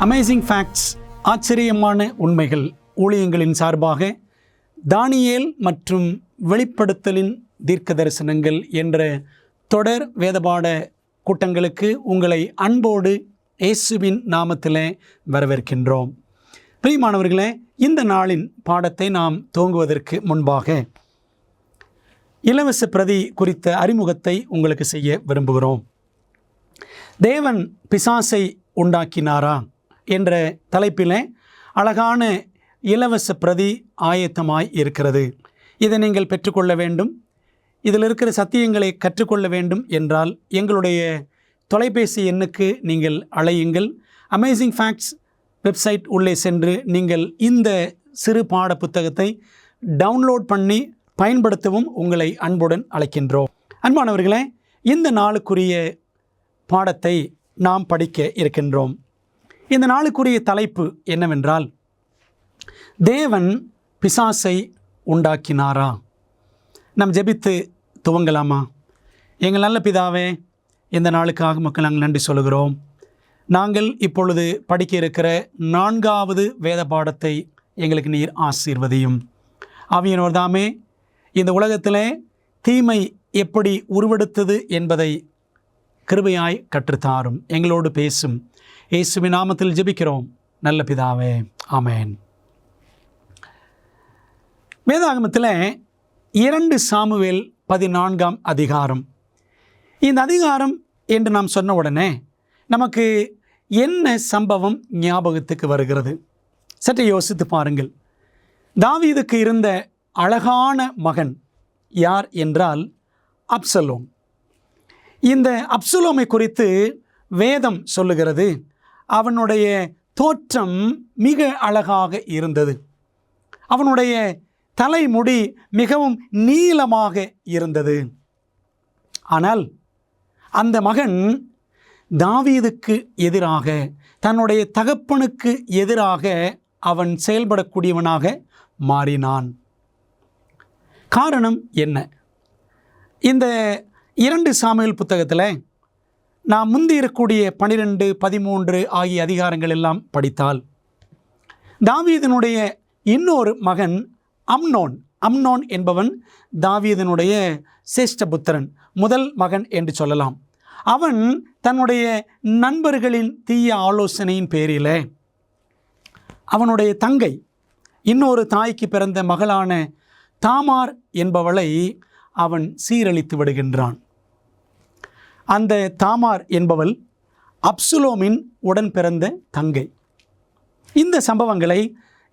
Amazing facts, ஆச்சரியமான உண்மைகள் ஊழியங்களின் சார்பாக தானியேல் மற்றும் வெளிப்படுத்தலின் தீர்க்க தரிசனங்கள் என்ற தொடர் வேதபாட கூட்டங்களுக்கு உங்களை அன்போடு இயேசுவின் நாமத்திலே வரவேற்கின்றோம். பிரியமானவர்களே, இந்த நாளின் பாடத்தை நாம் துவங்குவதற்கு முன்பாக இலவச பிரதி குறித்த அறிமுகத்தை உங்களுக்கு செய்ய விரும்புகிறோம். தேவன் பிசாசை உண்டாக்கினாரா என்ற தலைப்பிலே அழகான இலவச பிரதி ஆயத்தமாய் இருக்கிறது. இதை நீங்கள் பெற்றுக்கொள்ள வேண்டும், இதில் இருக்கிற சத்தியங்களை கற்றுக்கொள்ள வேண்டும் என்றால் எங்களுடைய தொலைபேசி எண்ணுக்கு நீங்கள் அழையுங்கள். அமேசிங் ஃபேக்ட்ஸ் வெப்சைட் உள்ளே சென்று நீங்கள் இந்த சிறு பாட புத்தகத்தை டவுன்லோட் பண்ணி பயன்படுத்தவும் உங்களை அன்புடன் அழைக்கின்றோம். அன்பானவர்களே, இந்த நாளுக்குரிய பாடத்தை நாம் படிக்க இருக்கின்றோம். இந்த நாளுக்குரிய தலைப்பு என்னவென்றால், தேவன் பிசாசை உண்டாக்கினாரா? நாம் ஜெபித்து துவங்கலாமா? எங்கள் நல்ல பிதாவே, இந்த நாளுக்காக மக்கள் நாங்கள் நன்றி சொல்கிறோம். நாங்கள் இப்பொழுது படிக்க இருக்கிற 4வது வேத பாடத்தை எங்களுக்கு நீர் ஆசீர்வதியும். ஆவியானவர் தாமே இந்த உலகத்திலே தீமை எப்படி உருவெடுத்தது என்பதை கிருபையாய் கற்றுத்தாரும், எங்களோடு பேசும். இயேசுவின் நாமத்தில் ஜெபிக்கிறோம் நல்ல பிதாவே, ஆமென். வேதாகமத்தில் 2 சாமுவேல் 14ஆம் அதிகாரம். இந்த அதிகாரம் என்று நாம் சொன்ன உடனே நமக்கு என்ன சம்பவம் ஞாபகத்துக்கு வருகிறது? சற்று யோசித்து பாருங்கள். தாவீதுக்கு இருந்த அழகான மகன் யார் என்றால் அப்சலோம். இந்த அப்சலோமை குறித்து வேதம் சொல்லுகிறது, அவனுடைய தோற்றம் மிக அழகாக இருந்தது. அவனுடைய தலைமுடி மிகவும் நீளமாக இருந்தது. ஆனால் அந்த மகன் தாவீதுக்கு எதிராக, தன்னுடைய தகப்பனுக்கு எதிராக அவன் செயல்படக்கூடியவனாக மாறினான். காரணம் என்ன? இந்த 2 சாமுவேல் புத்தகத்தில் நாம் முந்தி இருக்கக்கூடிய 12, 13 ஆகிய அதிகாரங்கள் எல்லாம் படித்தால், தாவீதினுடைய இன்னொரு மகன் அம்னோன் என்பவன் தாவீதினுடைய சேஷ்டபுத்திரன், முதல் மகன் என்று சொல்லலாம். அவன் தன்னுடைய நண்பர்களின் தீய ஆலோசனையின் பேரில் அவனுடைய தங்கை, இன்னொரு தாய்க்கு பிறந்த மகளான தாமார் என்பவளை அவன் சீரழித்து விடுகின்றான். அந்த தாமார் என்பவள் அப்சலோமின் உடன் பிறந்த தங்கை. இந்த சம்பவங்களை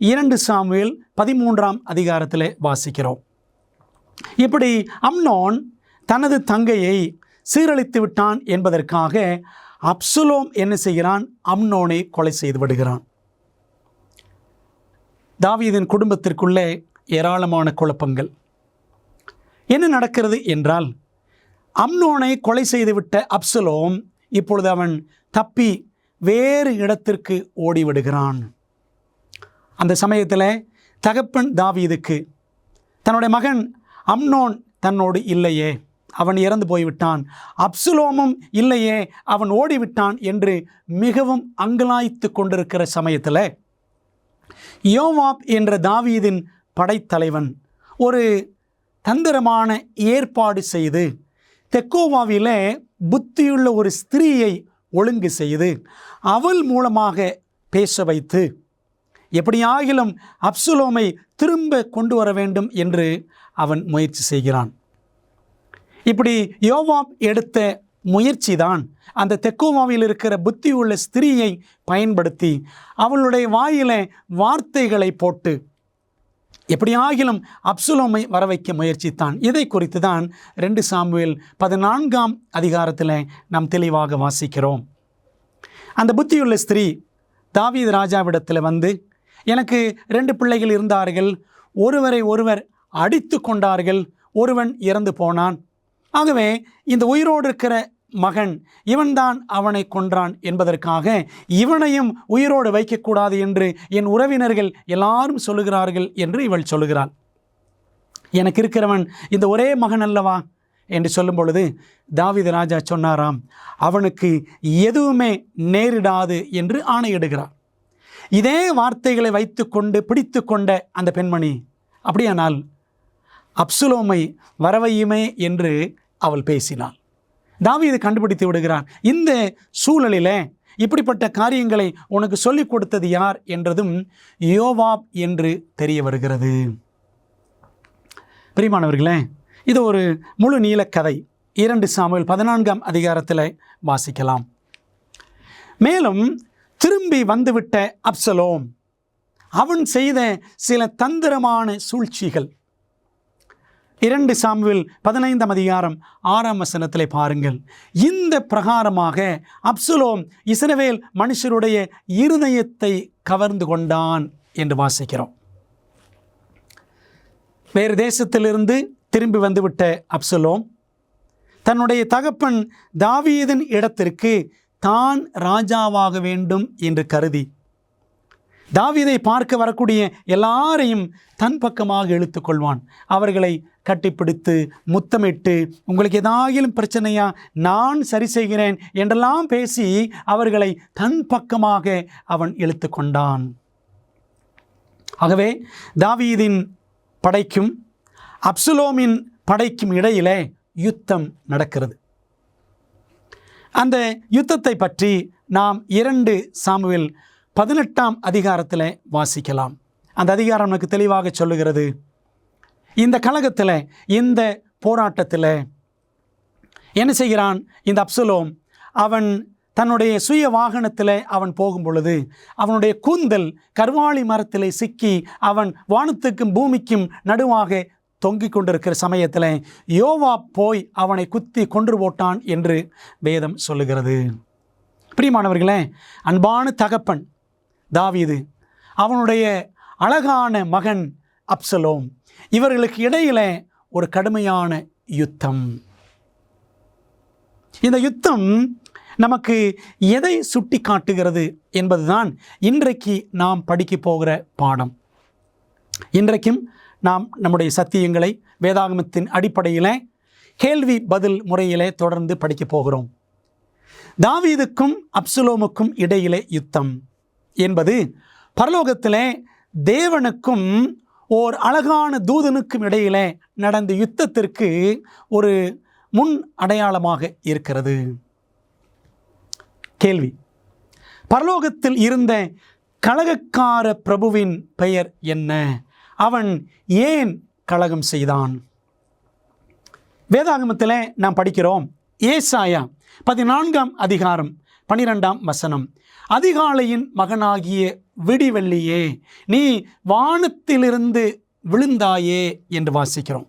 2 சாமுவேல் 13ஆம் அதிகாரத்தில் வாசிக்கிறோம். இப்படி அம்னோன் தனது தங்கையை சீரழித்து விட்டான் என்பதற்காக அப்சலோம் என்ன செய்கிறான்? அம்னோனை கொலை செய்து விடுகிறான். தாவீதின் குடும்பத்திற்குள்ளே ஏராளமான குழப்பங்கள். என்ன நடக்கிறது என்றால், அம்னோனை கொலை செய்துவிட்ட அப்சலோம் இப்பொழுது அவன் தப்பி வேறு இடத்திற்கு ஓடிவிடுகிறான். அந்த சமயத்தில் தகப்பன் தாவீதுக்கு தன்னுடைய மகன் அம்னோன் தன்னோடு இல்லையே, அவன் இறந்து போய்விட்டான், அப்சலோமும் இல்லையே, அவன் ஓடிவிட்டான் என்று மிகவும் அங்கலாய்த்து கொண்டிருக்கிற சமயத்தில் யோவாப் என்ற தாவீதின் படைத்தலைவன் ஒரு தந்திரமான ஏற்பாடு செய்து தெக்கோவாவிலே புத்தியுள்ள ஒரு ஸ்திரீயை ஒழுங்கு செய்து அவள் மூலமாக பேச வைத்து எப்படியாகிலும் அப்சலோமை திரும்ப கொண்டு வர வேண்டும் என்று அவன் முயற்சி செய்கிறான். இப்படி யோவாப் எடுத்த முயற்சி தான் அந்த தெக்கோவாவில் இருக்கிற புத்தியுள்ள ஸ்திரீயை பயன்படுத்தி அவளுடைய வாயில வார்த்தைகளை போட்டு எப்படியாகிலும் அப்சலோமை வர வைக்க முயற்சித்தான். இதை குறித்து தான் 2 சாமுவேல் 14ஆம் அதிகாரத்தில் நாம் தெளிவாக வாசிக்கிறோம். அந்த புத்தியுள்ள ஸ்திரீ தாவீது ராஜாவிடத்தில் வந்து, எனக்கு 2 பிள்ளைகள் இருந்தார்கள், ஒருவரை ஒருவர் அடித்து கொண்டார்கள், ஒருவன் இறந்து போனான். ஆகவே இந்த உயிரோடு இருக்கிற மகன் இவன்தான் அவனை கொன்றான் என்பதற்காக இவனையும் உயிரோடு வைக்கக்கூடாது என்று என் உறவினர்கள் எல்லாரும் சொல்லுகிறார்கள் என்று இவள் சொல்லுகிறாள். எனக்கு இருக்கிறவன் இந்த ஒரே மகன் அல்லவா என்று சொல்லும் பொழுது தாவீது ராஜா சொன்னாராம், அவனுக்கு எதுவுமே நேரிடாது என்று ஆணையிடுகிறார். இதே வார்த்தைகளை வைத்துக்கொண்டு பிடித்து கொண்ட அந்த பெண்மணி அப்படியானால் அப்சலோமை வரவையுமே என்று அவள் பேசினாள். தாவீது கண்டுபிடித்து விடுகிறான். இந்த சூழலிலே இப்படிப்பட்ட காரியங்களை உனக்கு சொல்லிக் கொடுத்தது யார் என்றதும் யோவாப் என்று தெரிய வருகிறது. பிரியமானவர்களே, இது ஒரு முழு நீள கதை. 2 சாமுவேல் 14ஆம் அதிகாரத்தில் வாசிக்கலாம். மேலும் திரும்பி வந்துவிட்ட அப்சலோம் அவன் செய்த சில தந்திரமான சூழ்ச்சிகள் 2 சாமுவேல் 15ஆம் அதிகாரம் 6ஆம் வசனத்திலே பாருங்கள். இந்த பிரகாரமாக அப்சலோம் இஸ்ரவேல் மனுஷருடைய இருதயத்தை கவர்ந்து கொண்டான் என்று வாசிக்கிறோம். வேறு தேசத்திலிருந்து திரும்பி வந்துவிட்ட அப்சலோம் தன்னுடைய தகப்பன் தாவீதின் இடத்திற்கு தான் ராஜாவாக வேண்டும் என்று கருதி தாவீதை பார்க்க வரக்கூடிய எல்லாரையும் தன் பக்கமாக இழுத்துக்கொள்வான். அவர்களை கட்டிப்பிடித்து முத்தமிட்டு, உங்களுக்கு ஏதாயிலும் பிரச்சனையா, நான் சரி செய்கிறேன் என்றெல்லாம் பேசி அவர்களை தன் பக்கமாக அவன் இழுத்து கொண்டான். ஆகவே தாவீதின் படைக்கும் அப்சலோமின் படைக்கும் இடையிலே யுத்தம் நடக்கிறது. அந்த யுத்தத்தை பற்றி நாம் 2 சாமுவேல் 18ஆம் அதிகாரத்தில் வாசிக்கலாம். அந்த அதிகாரம் நமக்கு தெளிவாக சொல்லுகிறது. இந்த கலகத்தில், இந்த போராட்டத்தில் என்ன செய்கிறான் இந்த அப்சலோம்? அவன் தன்னுடைய சுய வாகனத்தில் அவன் போகும் பொழுது அவனுடைய கூந்தல் கர்வாலி மரத்திலே சிக்கி அவன் வானத்துக்கும் பூமிக்கும் நடுவாக தொங்கிக் கொண்டிருக்கிற சமயத்தில் யோவாப் போய் அவனை குத்தி கொன்று போட்டான் என்று வேதம் சொல்லுகிறது. பிரியமானவர்களே, அன்பான தகப்பன் தாவீது, அவனுடைய அழகான மகன் அப்சலோம், இவர்களுக்கு இடையில ஒரு கடுமையான யுத்தம். இந்த யுத்தம் நமக்கு எதை சுட்டி காட்டுகிறது என்பதுதான் இன்றைக்கு நாம் படிக்க போகிற பாடம். இன்றைக்கும் நாம் நம்முடைய சத்தியங்களை வேதாகமத்தின் அடிப்படையில் கேள்வி பதில் முறையிலே தொடர்ந்து படிக்க போகிறோம். தாவீதுக்கும் அப்சலோமுக்கும் இடையிலே யுத்தம் என்பது பரலோகத்திலே தேவனுக்கும் ஓர் அழகான தூதனுக்கும் இடையிலே நடந்த யுத்தத்திற்கு ஒரு முன் அடையாளமாக இருக்கிறது. கேள்வி: பரலோகத்தில் இருந்த கலகக்கார பிரபுவின் பெயர் என்ன? அவன் ஏன் கலகம் செய்தான்? வேதாகமத்தில் நாம் படிக்கிறோம். ஏசாயா 14ஆம் அதிகாரம் 12ஆம் வசனம், அதிகாலையின் மகனாகிய விடிவெள்ளியே, நீ வானத்திலிருந்து விழுந்தாயே என்று வாசிக்கிறோம்.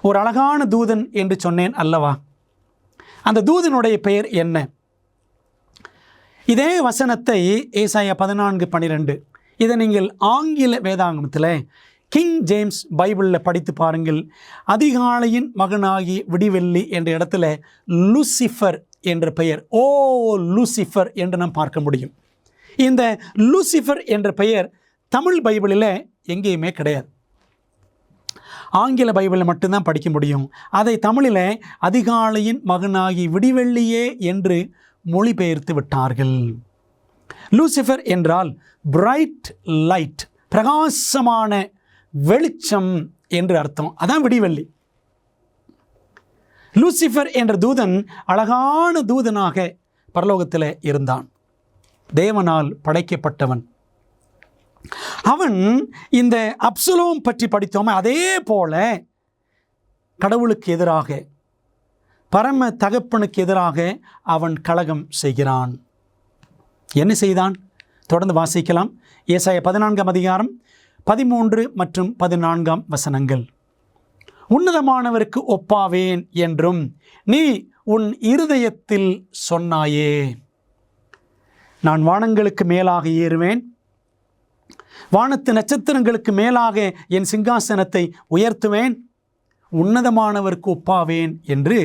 ஒரு அழகான தூதன் என்று சொன்னேன் அல்லவா? அந்த தூதனுடைய பெயர் என்ன? இதே வசனத்தை ஏசாயா 14:12, இதை நீங்கள் ஆங்கில வேதாகமத்தில் கிங் ஜேம்ஸ் பைபிளில் படித்து பாருங்கள். அதிகாலையின் மகனாகி விடிவெள்ளி என்ற இடத்துல லூசிஃபர் என்ற பெயர், ஓ லூசிஃபர் என்று நாம் பார்க்க முடியும். இந்த லூசிஃபர் என்ற பெயர் தமிழ் பைபிளில் எங்கேயுமே கிடையாது. ஆங்கில பைபிளில் மட்டும்தான் படிக்க முடியும். அதை தமிழில் அதிகாலையின் மகனாகி விடிவெள்ளியே என்று மொழிபெயர்த்து விட்டார்கள். லூசிஃபர் என்றால் பிரைட் லைட், பிரகாசமான வெளிச்சம் என்று அர்த்தம். அதான் விடிவெள்ளி. லூசிஃபர் என்ற தூதன் அழகான தூதனாக பரலோகத்தில் இருந்தான். தேவனால் படைக்கப்பட்டவன் அவன். இந்த அப்சலோம் பற்றி படித்தோமே, அதே போல கடவுளுக்கு எதிராக, பரம தகப்பனுக்கு எதிராக அவன் கலகம் செய்கிறான். என்ன செய்தான்? தொடர்ந்து வாசிக்கலாம். ஏசாயா 14ஆம் அதிகாரம் 13 மற்றும் 14ஆம் வசனங்கள். உன்னதமானவருக்கு ஒப்பாவேன் என்றும் நீ உன் இருதயத்தில் சொன்னாயே. நான் வானங்களுக்கு மேலாக ஏறுவேன், வானத்து நட்சத்திரங்களுக்கு மேலாக என் சிங்காசனத்தை உயர்த்துவேன், உன்னதமானவருக்கு ஒப்பாவேன் என்று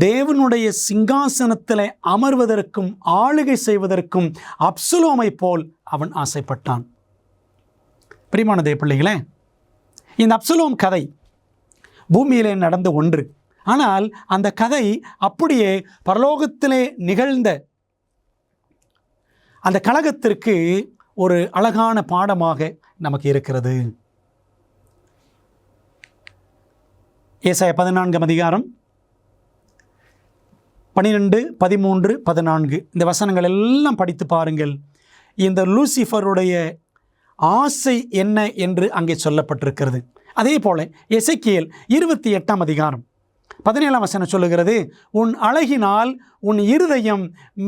தேவனுடைய சிங்காசனத்தில் அமர்வதற்கும் ஆளுகை செய்வதற்கும் அப்சலோமை போல் அவன் ஆசைப்பட்டான். பிரியமான தேவ பிள்ளைகளே, இந்த அப்சலோம் கதை பூமியிலே நடந்த ஒன்று. ஆனால் அந்த கதை அப்படியே பரலோகத்திலே நிகழ்ந்த அந்த கலகத்திற்கு ஒரு அழகான பாடமாக நமக்கு இருக்கிறது. ஏசாயா 14 அதிகாரம் 12, 13, 14 இந்த வசனங்கள் எல்லாம் படித்து பாருங்கள். இந்த லூசிஃபருடைய ஆசை என்ன என்று அங்கே சொல்லப்பட்டிருக்கிறது. அதே போல எசேக்கியேல் 28 அதிகாரம் 17 வசனம் சொல்லுகிறது, உன் அழகினால் உன் இருதயம்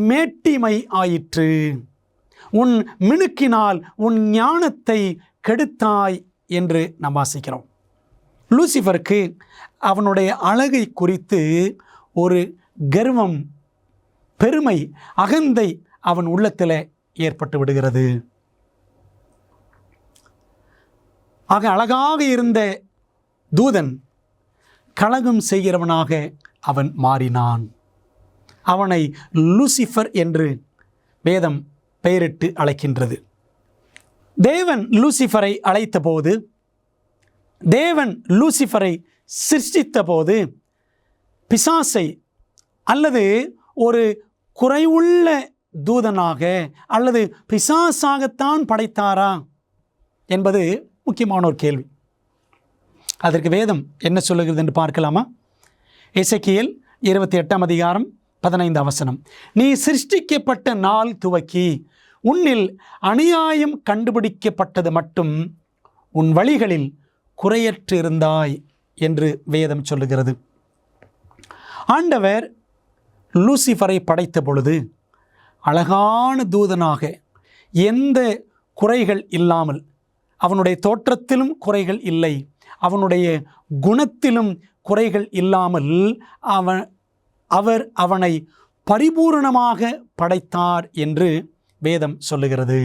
மேட்டிமை ஆயிற்று, உன் மினுக்கினால் உன் ஞானத்தை கெடுத்தாய் என்று நாம் வாசிக்கிறோம். லூசிஃபருக்கு அவனுடைய அழகை குறித்து ஒரு கர்வம், பெருமை, அகந்தை அவன் உள்ளத்தில் ஏற்பட்டு விடுகிறது. ஆக அழகாக இருந்த தூதன் கலகம் செய்கிறவனாக அவன் மாறினான். அவனை லூசிஃபர் என்று வேதம் பெயரிட்டு அழைக்கின்றது. தேவன் லூசிஃபரை அழைத்த போது, தேவன் லூசிஃபரை சிருஷ்டித்த போது, பிசாசை அல்லது ஒரு குறைவுள்ள தூதனாக அல்லது பிசாசாகத்தான் படைத்தாரா என்பது முக்கியமான ஒரு கேள்வி. அதற்கு வேதம் என்ன சொல்லுகிறது என்று பார்க்கலாமா? எசேக்கியேல் 28 அதிகாரம் 15 வசனம், நீ சிருஷ்டிக்கப்பட்ட நாள் துவக்கி உன்னில் அநியாயம் கண்டுபிடிக்கப்பட்டது மட்டும் உன் வழிகளில் குறையற்று இருந்தாய் என்று வேதம் சொல்லுகிறது. ஆண்டவர் லூசிஃபரை படைத்த பொழுது அழகான தூதனாக, எந்த குறைகள் இல்லாமல், அவனுடைய தோற்றத்திலும் குறைகள் இல்லை, அவனுடைய குணத்திலும் குறைகள் இல்லாமல் அவர் அவனை பரிபூரணமாக படைத்தார் என்று வேதம் சொல்லுகிறது.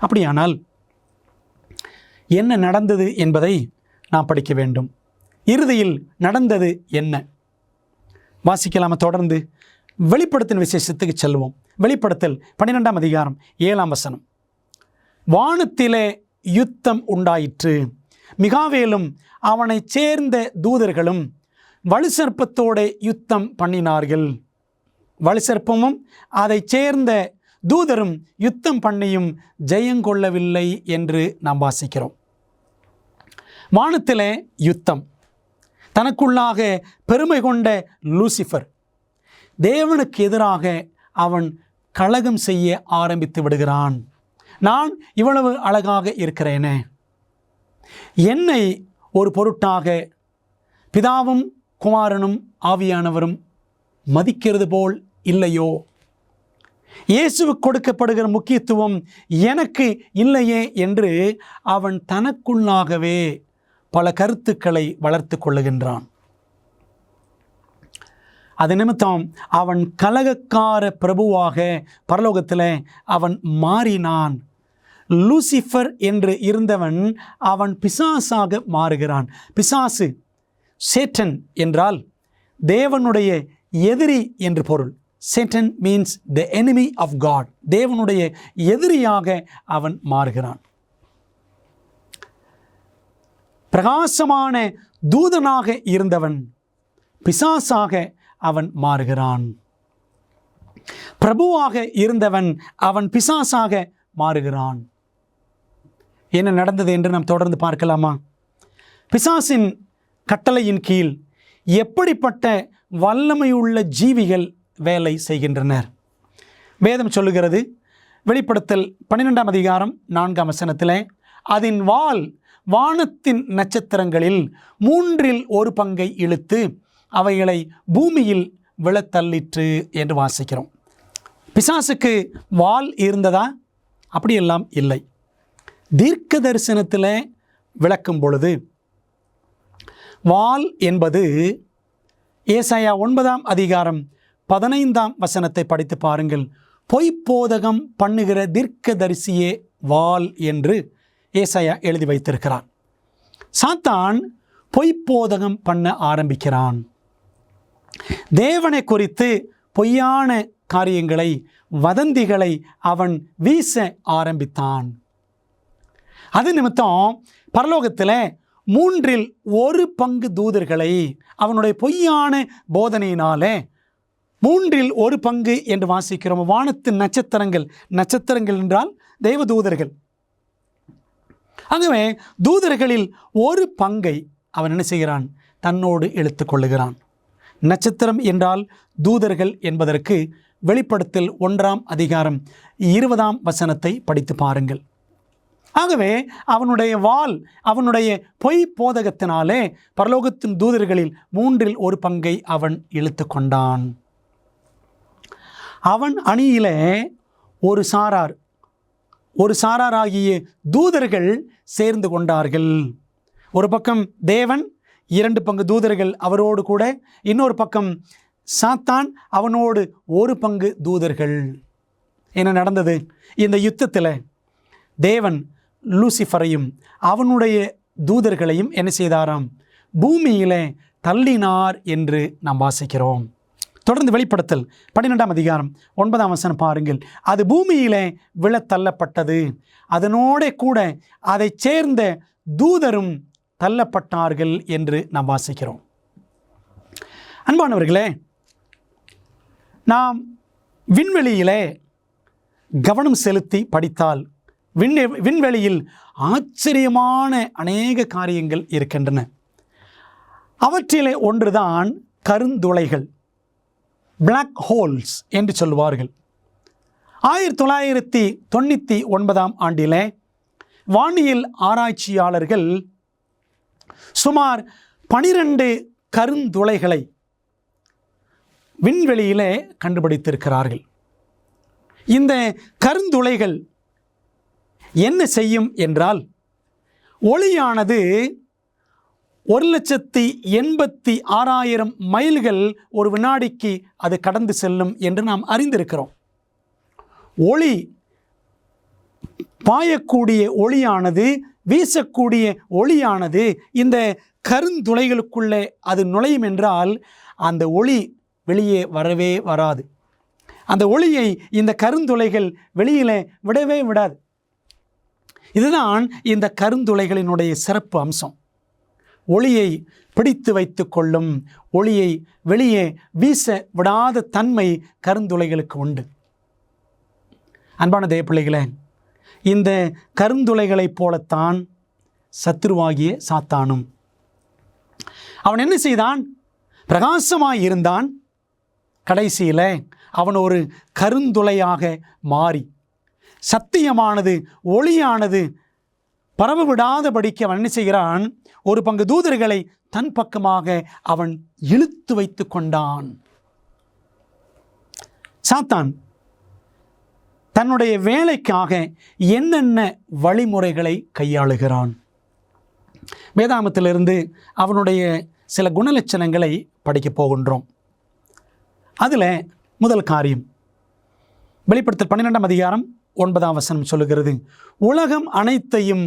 அப்படியானால் என்ன நடந்தது என்பதை நாம் படிக்க வேண்டும். இறுதியில் நடந்தது என்ன? வாசிக்கலாமா? தொடர்ந்து வெளிப்படுத்தின விசேஷத்துக்கு செல்வோம். வெளிப்படுத்தல் 12 அதிகாரம் 7 வசனம், வானத்திலே யுத்தம் உண்டாயிற்று, மிகாவேலும் அவனை சேர்ந்த தூதர்களும் வலுசர்ப்பத்தோடு யுத்தம் பண்ணினார்கள், வலுசர்ப்பமும் அதை சேர்ந்த தூதரும் யுத்தம் பண்ணியும் ஜெயங்கொள்ளவில்லை என்று நாம் வாசிக்கிறோம். வானத்திலே யுத்தம். தனக்குள்ளாக பெருமை கொண்ட லூசிஃபர் தேவனுக்கு எதிராக அவன் கலகம் செய்ய ஆரம்பித்து விடுகிறான். நான் இவ்வளவு அழகாக இருக்கிறேனே, என்னை ஒரு பொருட்டாக பிதாவும் குமாரனும் ஆவியானவரும் மதிக்கிறது போல் இல்லையோ, இயேசுவுக்கு கொடுக்கப்படுகிற முக்கியத்துவம் எனக்கு இல்லையே என்று அவன் தனக்குள்ளாகவே பல கருத்துக்களை வளர்த்து கொள்ளுகின்றான். அது நிமித்தம் அவன் கலகக்கார பிரபுவாக பரலோகத்தில் அவன் மாறினான். லூசிஃபர் என்று இருந்தவன் அவன் பிசாசாக மாறுகிறான். பிசாசு, சேட்டன் என்றால் தேவனுடைய எதிரி என்று பொருள். Satan means the enemy of God. தேவனுடைய எதிரியாக அவன் மாறுகிறான். பிரகாசமான தூதனாக இருந்தவன் பிசாசாக அவன் மாறுகிறான். பிரபுவாக இருந்தவன் அவன் பிசாசாக மாறுகிறான். என்ன நடந்தது என்று நாம் தொடர்ந்து பார்க்கலாமா? பிசாசின் கட்டளையின் கீழ் எப்படிப்பட்ட வல்லமையுள்ள ஜீவிகள் வேலை செய்கின்றனர்? வேதம் சொல்லுகிறது, வெளிப்படுத்தல் 12 அதிகாரம் 4 வசனத்தில், அதன் வால் வானத்தின் நட்சத்திரங்களில் 1/3 பங்கை இழுத்து அவைகளை பூமியில் விழத்தள்ளிற்று என்று வாசிக்கிறோம். பிசாசுக்கு வால் இருந்ததா? அப்படியெல்லாம் இல்லை. தீர்க்க தரிசனத்தில் விளக்கும் பொழுது வால் என்பது ஏசாயா 9 அதிகாரம் 15 வசனத்தை படித்து பாருங்கள். பொய்ப்போதகம் பண்ணுகிற தீர்க்கதரிசியே வால் என்று ஏசாயா எழுதி வைத்திருக்கிறார். சாத்தான் பொய்ப்போதகம் பண்ண ஆரம்பிக்கிறான். தேவனை குறித்து பொய்யான காரியங்களை, வதந்திகளை அவன் வீச ஆரம்பித்தான். அது நிமித்தம் பரலோகத்தில் 1/3 பங்கு தூதர்களை அவனுடைய பொய்யான போதனையினாலே மூன்றில் ஒரு பங்கு என்று வாசிக்கிறோம். வானத்தின் நட்சத்திரங்கள் என்றால் தேவதூதர்கள். ஆகவே தூதர்களில் ஒரு பங்கை அவன் என்ன செய்கிறான்? தன்னோடு இழுத்துக் கொள்ளுகிறான். நட்சத்திரம் என்றால் தூதர்கள் என்பதற்கு வெளிப்படுத்தல் 1ஆம் அதிகாரம் 20ஆம் வசனத்தை படித்து பாருங்கள். ஆகவே அவனுடைய வாள், அவனுடைய பொய் போதகத்தினாலே பரலோகத்தின் தூதர்களில் மூன்றில் ஒரு பங்கை அவன் இழுத்து கொண்டான். அவன் அணியிலே ஒரு சாராராகிய தூதர்கள் சேர்ந்து கொண்டார்கள். ஒரு பக்கம் தேவன், 2 பங்கு தூதர்கள் அவரோடு கூட, இன்னொரு பக்கம் சாத்தான், அவனோடு ஒரு பங்கு தூதர்கள். என்ன நடந்தது? இந்த யுத்தத்தில் தேவன் லூசிஃபரையும் அவனுடைய தூதர்களையும் என்ன செய்தாராம்? பூமியிலே தள்ளினார் என்று நாம் வாசிக்கிறோம். தொடர்ந்து வெளிப்படுத்தல் 12ஆம் அதிகாரம் 9ஆம் வசனம் பாருங்கள். அது பூமியிலே விழத்தள்ளப்பட்டது, அதனோட கூட அதை சேர்ந்த தூதரும் தள்ளப்பட்டார்கள் என்று நாம் வாசிக்கிறோம். அன்பானவர்களே, நாம் விண்வெளியிலே கவனம் செலுத்தி படித்தால் விண்வெளியில் ஆச்சரியமான அநேக காரியங்கள் இருக்கின்றன. அவற்றிலே ஒன்றுதான் கருந்துளைகள், பிளாக் ஹோல்ஸ் என்று சொல்வார்கள். 1999ஆம் ஆண்டிலே வானியல் ஆராய்ச்சியாளர்கள் சுமார் 12 கருந்துளைகளை விண்வெளியிலே கண்டுபிடித்திருக்கிறார்கள். இந்த கருந்துளைகள் என்ன செய்யும் என்றால், ஒளியானது 1,86,000 மைல்கள் ஒரு வினாடிக்கு அது கடந்து செல்லும் என்று நாம் அறிந்திருக்கிறோம். ஒளி பாயக்கூடிய ஒளியானது, வீசக்கூடிய ஒளியானது இந்த கருந்துளைகளுக்குள்ளே அது நுழையும் என்றால் அந்த ஒளி வெளியே வரவே வராது. அந்த ஒளியை இந்த கருந்துளைகள் வெளியிலே விடவே விடாது. இதுதான் இந்த கருந்துளைகளினுடைய சிறப்பு அம்சம். ஒளியை பிடித்து வைத்து கொள்ளும், ஒளியை வெளியே வீச விடாத தன்மை கருந்துளைகளுக்கு உண்டு. அன்பான தேவப்பிள்ளைகளே, இந்த கருந்துளைகளைப் போலத்தான் சத்துருவாகிய சாத்தானும். அவன் என்ன செய்தான்? பிரகாசமாய் இருந்தான். கடைசியில் அவன் ஒரு கருந்துளையாக மாறி சத்தியமானது, ஒளியானது பரவவிடாதபடிக்கு அவன் என்ன செய்கிறான்? ஒரு பங்கு தூதர்களை தன் பக்கமாக அவன் இழுத்து வைத்து கொண்டான். சாத்தான் தன்னுடைய வேலைக்காக என்னென்ன வழிமுறைகளை கையாளுகிறான்? வேதாகமத்திலிருந்து அவனுடைய சில குணலட்சணங்களை படிக்கப் போகின்றோம். அதில் முதல் காரியம், வெளிப்படுத்தல் 12ஆம் அதிகாரம் 9ஆம் வசனம் சொல்லுகிறது, உலகம் அனைத்தையும்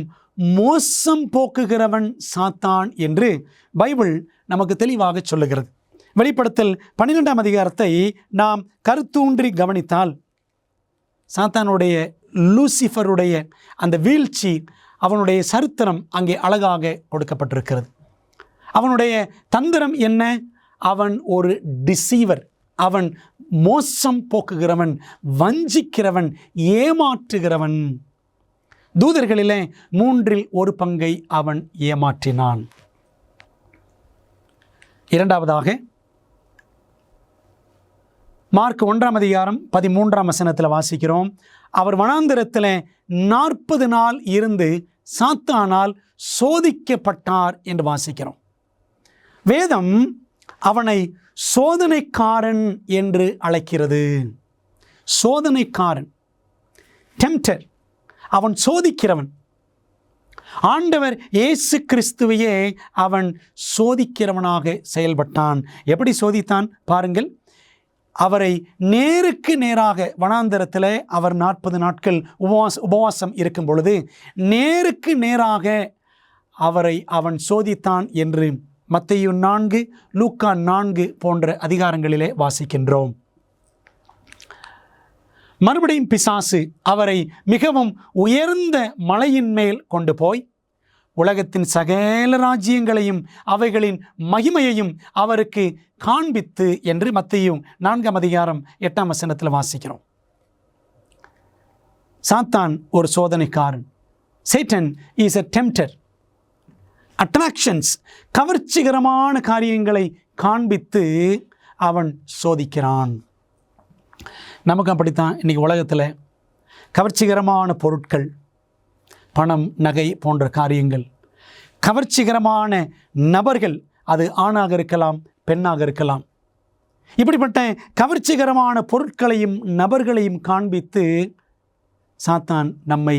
மோசம் போக்குகிறவன் சாத்தான் என்று பைபிள் நமக்கு தெளிவாக சொல்லுகிறது. வெளிப்படுத்தல் 12ஆம் அதிகாரத்தை நாம் கருத்தூன்றி கவனித்தால், சாத்தானுடைய, லூசிஃபருடைய அந்த வீழ்ச்சி, அவனுடைய சரித்திரம் அங்கே அழகாக கொடுக்கப்பட்டிருக்கிறது. அவனுடைய தந்திரம் என்ன? அவன் ஒரு டிசீவர், அவன் மோசம் போக்குகிறவன், வஞ்சிக்கிறவன், ஏமாற்றுகிறவன். தூதர்களிலே 3இல் ஒரு பங்கை அவன் ஏமாற்றினான். இரண்டாவதாக, மார்க் 1ஆம் அதிகாரம் 13ஆம் வசனத்தில் வாசிக்கிறோம், அவர் வனாந்திரத்தில் 40 நாள் இருந்து சாத்தானால் சோதிக்கப்பட்டார் என்று வாசிக்கிறோம். வேதம் அவனை சோதனைக்காரன் என்று அழைக்கிறது. சோதனைக்காரன், டெம்ப்டர், அவன் சோதிக்கிறவன். ஆண்டவர் இயேசு கிறிஸ்துவையே அவன் சோதிக்கிறவனாக செயல்பட்டான். எப்படி சோதித்தான் பாருங்கள். அவரை நேருக்கு நேராக வனாந்தரத்தில் அவர் 40 நாட்கள் உபவாசம் இருக்கும் பொழுது நேருக்கு நேராக அவரை அவன் சோதித்தான் என்று மத்தேயு 4, லூக்கா 4 போன்ற அதிகாரங்களிலே வாசிக்கின்றோம். மறுபடியும் பிசாசு அவரை மிகவும் உயர்ந்த மலையின் மேல் கொண்டு போய் உலகத்தின் சகல ராஜ்யங்களையும் அவைகளின் மகிமையையும் அவருக்கு காண்பித்து என்று மத்தேயு 4:8 வாசிக்கிறோம். சாத்தான் ஒரு சோதனைக்காரன். Satan is a tempter. Attractions, கவர்ச்சிகரமான காரியங்களை காண்பித்து அவன் சோதிக்கிறான். நமக்கு அப்படித்தான் இன்னைக்கு உலகத்தில் கவர்ச்சிகரமான பொருட்கள், பணம், நகை போன்ற காரியங்கள், கவர்ச்சிகரமான நபர்கள், அது ஆணாக இருக்கலாம், பெண்ணாக இருக்கலாம், இப்படிப்பட்ட கவர்ச்சிகரமான பொருட்களையும் நபர்களையும் காண்பித்து சாத்தான் நம்மை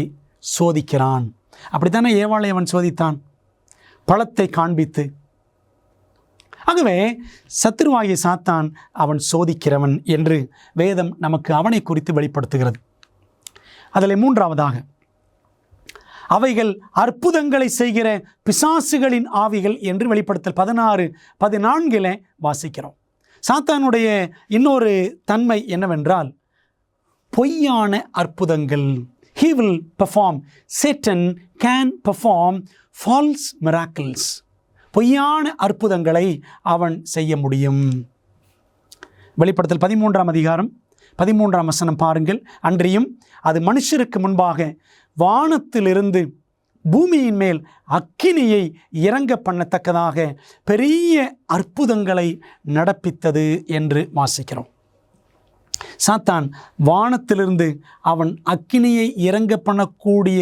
சோதிக்கிறான். அப்படித்தானே ஏவாளை அவன் சோதித்தான், பழத்தை காண்பித்து. ஆகவே சத்துருவாகிய சாத்தான் அவன் சோதிக்கிறவன் என்று வேதம் நமக்கு அவனை குறித்து வெளிப்படுத்துகிறது. அதில் மூன்றாவதாக, அவைகள் அற்புதங்களை செய்கிற பிசாசுகளின் ஆவிகள் என்று வெளிப்படுத்தல் 16:14 வாசிக்கிறோம். சாத்தானுடைய இன்னொரு தன்மை என்னவென்றால் பொய்யான அற்புதங்கள். He will perform, Satan can perform false miracles. பொய்யான அற்புதங்களை அவன் செய்ய முடியும். வெளிப்படுத்தல் 13:13 பாருங்கள். அன்றியும் அது மனுஷருக்கு முன்பாக வானத்திலிருந்து பூமியின் மேல் அக்கினியை இறங்க பண்ணத்தக்கதாக பெரிய அற்புதங்களை நடப்பித்தது என்று வாசிக்கிறோம். சாத்தான் வானத்திலிருந்து அவன் அக்கினியை இறங்க பண்ணக்கூடிய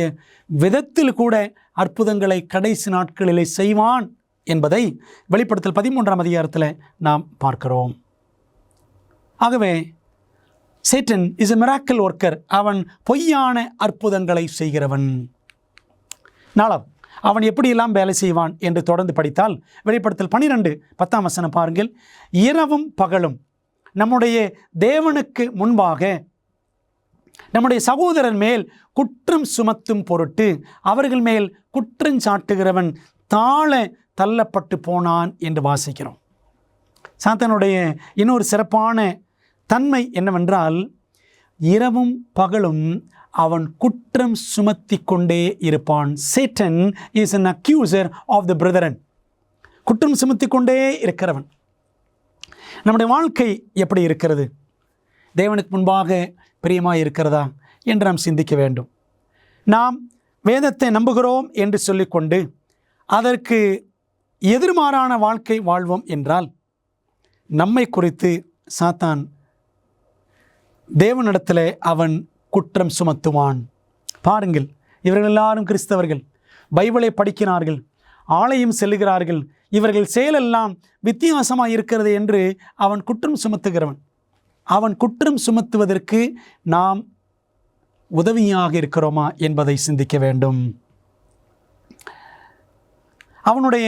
விதத்தில் கூட அற்புதங்களை கடைசி நாட்களிலே செய்வான் என்பதை வெளிப்படுத்தல் 13 நாம் பார்க்கிறோம். ஆகவே Satan is a miracle worker. அவன் பொய்யான அற்புதங்களை செய்கிறவன். நாளாம் அவன் எப்படியெல்லாம் வேலை செய்வான் என்று தொடர்ந்து படித்தால் வெளிப்படுத்தல் 12:10 பாருங்கள். இரவும் பகலும் நம்முடைய தேவனுக்கு முன்பாக நம்முடைய சகோதரன் மேல் குற்றம் சுமத்தும் பொருட்டு அவர்கள் மேல் குற்றம் சாட்டுகிறவன் தாழ தள்ளப்பட்டு போனான் என்று வாசிக்கிறோம். சாத்தானுடைய இன்னொரு சிறப்பான தன்மை என்னவென்றால் இரவும் பகலும் அவன் குற்றம் சுமத்தி கொண்டே இருப்பான். Satan is an accuser of the brethren. குற்றம் சுமத்தி கொண்டே இருக்கிறவன். நம்முடைய வாழ்க்கை எப்படி இருக்கிறது? தேவனுக்கு முன்பாக பிரியமாக இருக்கிறதா என்று நாம் சிந்திக்க வேண்டும். நாம் வேதத்தை நம்புகிறோம் என்று சொல்லிக்கொண்டு அதற்கு எதிர்மாறான வாழ்க்கை வாழ்வோம் என்றால் நம்மை குறித்து சாத்தான் தேவனிடத்தில் அவன் குற்றம் சுமத்துவான். பாருங்கள், இவர்கள் எல்லாரும் கிறிஸ்தவர்கள், பைபிளை படிக்கிறார்கள், ஆலயம் செல்லுகிறார்கள், இவர்கள் செயலெல்லாம் வித்தியாசமாக இருக்கிறது என்று அவன் குற்றம் சுமத்துகிறவன். அவன் குற்றம் சுமத்துவதற்கு நாம் உதவியாக இருக்கிறோமா என்பதை சிந்திக்க வேண்டும். அவனுடைய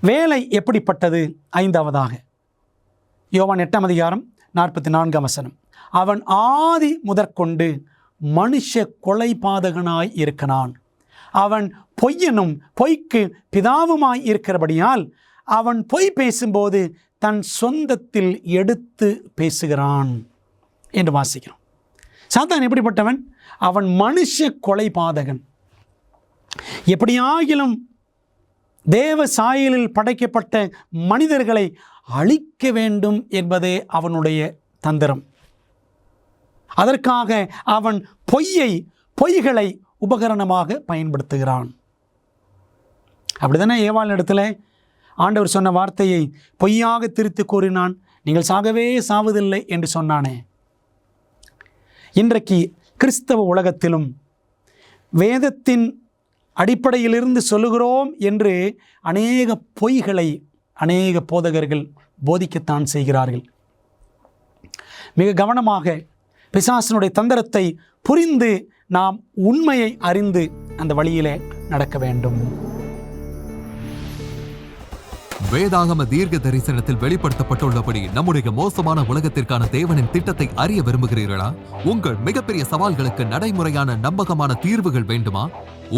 வேலை எப்படிப்பட்டது? 5ஆவதாக யோவான் 8:44 அவன் ஆதி முதற்கொண்டு மனுஷ கொலைபாதகனாய் இருக்கிறான். அவன் பொய்யனும் பொய்க்கு பிதாவுமாய் இருக்கிறபடியால் அவன் பொய் பேசும்போது தன் சொந்தத்தில் எடுத்து பேசுகிறான் என்று வாசிக்கிறோம். சாத்தான் எப்படிப்பட்டவன்? அவன் மனுஷ கொலைபாதகன். எப்படியாகிலும் தேவ சாயலில் படைக்கப்பட்ட மனிதர்களை அழிக்க வேண்டும் என்பதே அவனுடைய தந்திரம். அதற்காக அவன் பொய்களை உபகரணமாக பயன்படுத்துகிறான். அப்படித்தானே ஏவாள் இடத்துல ஆண்டவர் சொன்ன வார்த்தையை பொய்யாக திரித்து கூறினான். நீங்கள் சாகவே சாவதில்லை என்று சொன்னானே. இன்றைக்கு கிறிஸ்தவ உலகத்திலும் வேதத்தின் அடிப்படையிலிருந்து சொல்லுகிறோம் என்று அநேக பொய்களை அநேக போதகர்கள் போதிக்கத்தான் செய்கிறார்கள். மிக கவனமாக பிசாசனுடைய தந்திரத்தை புரிந்து நாம் உண்மையை அறிந்து அந்த வழியிலே நடக்க வேண்டும். வேதாகம தீர்க்க தரிசனத்தில் வெளிப்படுத்தப்பட்டுள்ளபடி நம்முடைய மோசமான உலகத்திற்கான தேவனின் திட்டத்தை அறிய விரும்புகிறீர்களா? உங்கள் மிகப்பெரிய சவால்களுக்கு நடைமுறையான நம்பகமான தீர்வுகள் வேண்டுமா?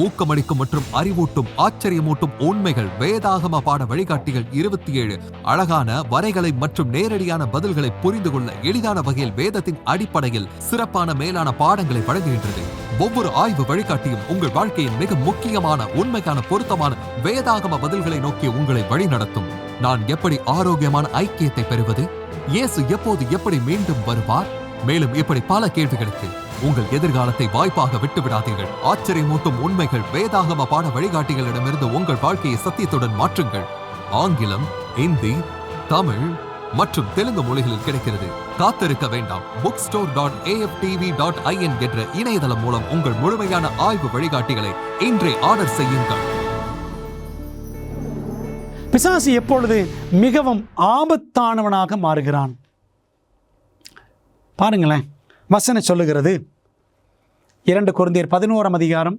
ஊக்கமளிக்கும் மற்றும் அறிவூட்டும் ஆச்சரியமூட்டும் உண்மைகள் வேதாகம பாட வழிகாட்டிகள் 27 அழகான வரைகளை மற்றும் நேரடியான பதில்களை புரிந்து கொள்ள எளிதான வகையில் வேதத்தின் அடிப்படையில் சிறப்பான மேலான பாடங்களை வழங்குகின்றது. ஒவ்வொரு ஆய்வு வழிகாட்டியும் உங்கள் வாழ்க்கையின் மிக முக்கியமான உண்மைக்கான பொருத்தமான வேதாகம பதில்களை நோக்கி உங்களை வழிநடத்தும். நான் எப்படி ஆரோக்கியமான ஐக்கியத்தை பெறுவது, இயேசு எப்போது எப்படி மீண்டும் வருவார், மேலும் இப்படி பல கேள்விகளுக்கு உங்கள் எதிர்காலத்தை வாய்ப்பாக விட்டுவிடாதீர்கள். ஆச்சரியமூட்டும் உண்மைகள் வேதாகம பாட வழிகாட்டிகளிடமிருந்து உங்கள் வாழ்க்கையை சத்தியத்துடன் மாற்றுங்கள். ஆங்கிலம், இந்தி, தமிழ் மற்றும் தெலுங்கு மொழிகளில் கிடைக்கிறது. காத்திருக்க வேண்டாம். bookstore.aftv.in என்ற இணையதளம் மூலம் உங்கள் முழுமையான ஆய்வு வழிகாட்டிகளை இன்றே ஆர்டர் செய்யுங்கள். பிசாசு எப்பொழுது மிகவும் ஆபத்தானவனாக மாறுகிறான்? பாருங்களேன், வசனம் சொல்லுகிறது 2 கொரிந்தியர் 11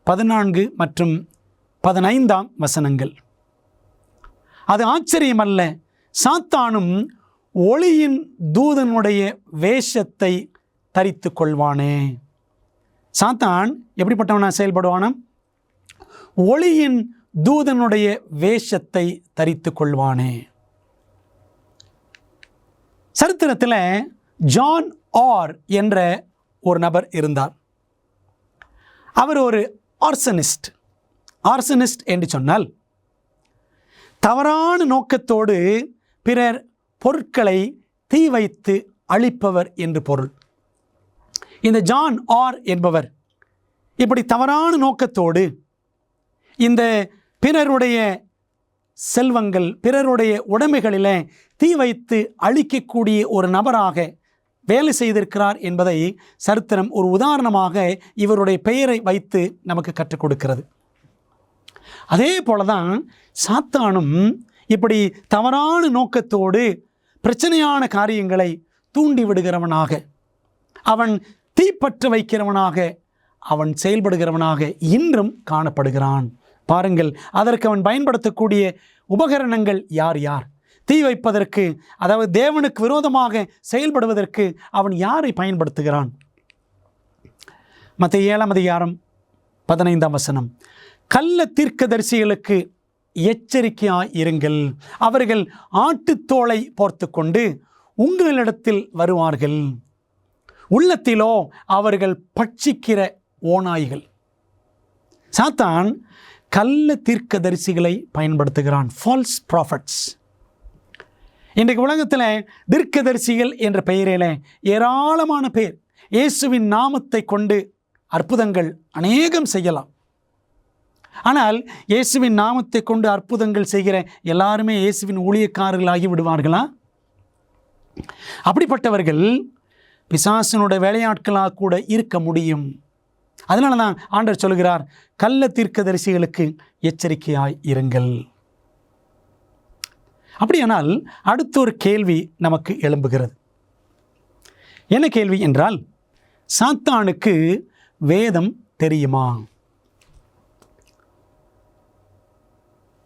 14 மற்றும் 15 வசனங்கள். அது ஆச்சரியமல்ல, சாத்தானும் ஒளியின் தூதனுடைய வேஷத்தை தரித்து கொள்வானே. சாத்தான் எப்படிப்பட்டவனா செயல்படுவானா? ஒளியின் தூதனுடைய வேஷத்தை தரித்து கொள்வானே. சரித்திரத்தில் ஜான் ஆர் என்ற ஒரு நபர் இருந்தார். அவர் ஒரு ஆர்சனிஸ்ட் என்று சொன்னால் தவறான நோக்கத்தோடு பிறர் பொருட்களை தீ வைத்து அழிப்பவர் என்று பொருள். இந்த ஜான் ஆர் என்பவர் இப்படி தவறான நோக்கத்தோடு இந்த பிறருடைய செல்வங்கள், பிறருடைய உடைமைகளில் தீ வைத்து அழிக்கக்கூடிய ஒரு நபராக வேலை செய்திருக்கிறார் என்பதை சரித்திரம் ஒரு உதாரணமாக இவருடைய பெயரை வைத்து நமக்கு கற்றுக் கொடுக்கிறது. அதே போலதான் சாத்தானும் இப்படி தவறான நோக்கத்தோடு பிரச்சனையான காரியங்களை தூண்டி விடுகிறவனாக, அவன் தீப்பற்ற வைக்கிறவனாக, அவன் செயல்படுகிறவனாக இன்றும் காணப்படுகிறான். பாருங்கள், அதற்கு அவன் பயன்படுத்தக்கூடிய உபகரணங்கள் யார் யார்? தீ வைப்பதற்கு, அதாவது தேவனுக்கு விரோதமாக செயல்படுவதற்கு அவன் யாரை பயன்படுத்துகிறான்? மத்தேயு 7:15 கள்ள தீர்க்கதரிசிகளுக்கு எச்சரிக்கையாய் இருங்கள். அவர்கள் ஆட்டுத்தோலை போர்த்து கொண்டு உங்களிடத்தில் வருவார்கள், உள்ளத்திலோ அவர்கள் பட்சிக்கிற ஓநாய்கள். சாத்தான் கள்ள தீர்க்கதரிசிகளை பயன்படுத்துகிறான், ஃபால்ஸ் ப்ராஃபட்ஸ். இன்றைக்கு உலகத்தில் தீர்க்கதரிசிகள் என்ற பெயரில் ஏராளமான பேர் இயேசுவின் நாமத்தை கொண்டு அற்புதங்கள் அநேகம் செய்யலாம். ஆனால் இயேசுவின் நாமத்தை கொண்டு அற்புதங்கள் செய்கிற எல்லாருமே இயேசுவின் ஊழியக்காரர்களாகி விடுவார்களா? அப்படிப்பட்டவர்கள் பிசாசனுடைய வேலையாட்களாக கூட இருக்க முடியும். அதனால தான் ஆண்டவர் சொல்கிறார், கள்ள தீர்க்கதரிசிகளுக்கு எச்சரிக்கையாய் இருங்கள். அப்படியானால் அடுத்த ஒரு கேள்வி நமக்கு எழும்புகிறது. என்ன கேள்வி என்றால், சாத்தானுக்கு வேதம் தெரியுமா?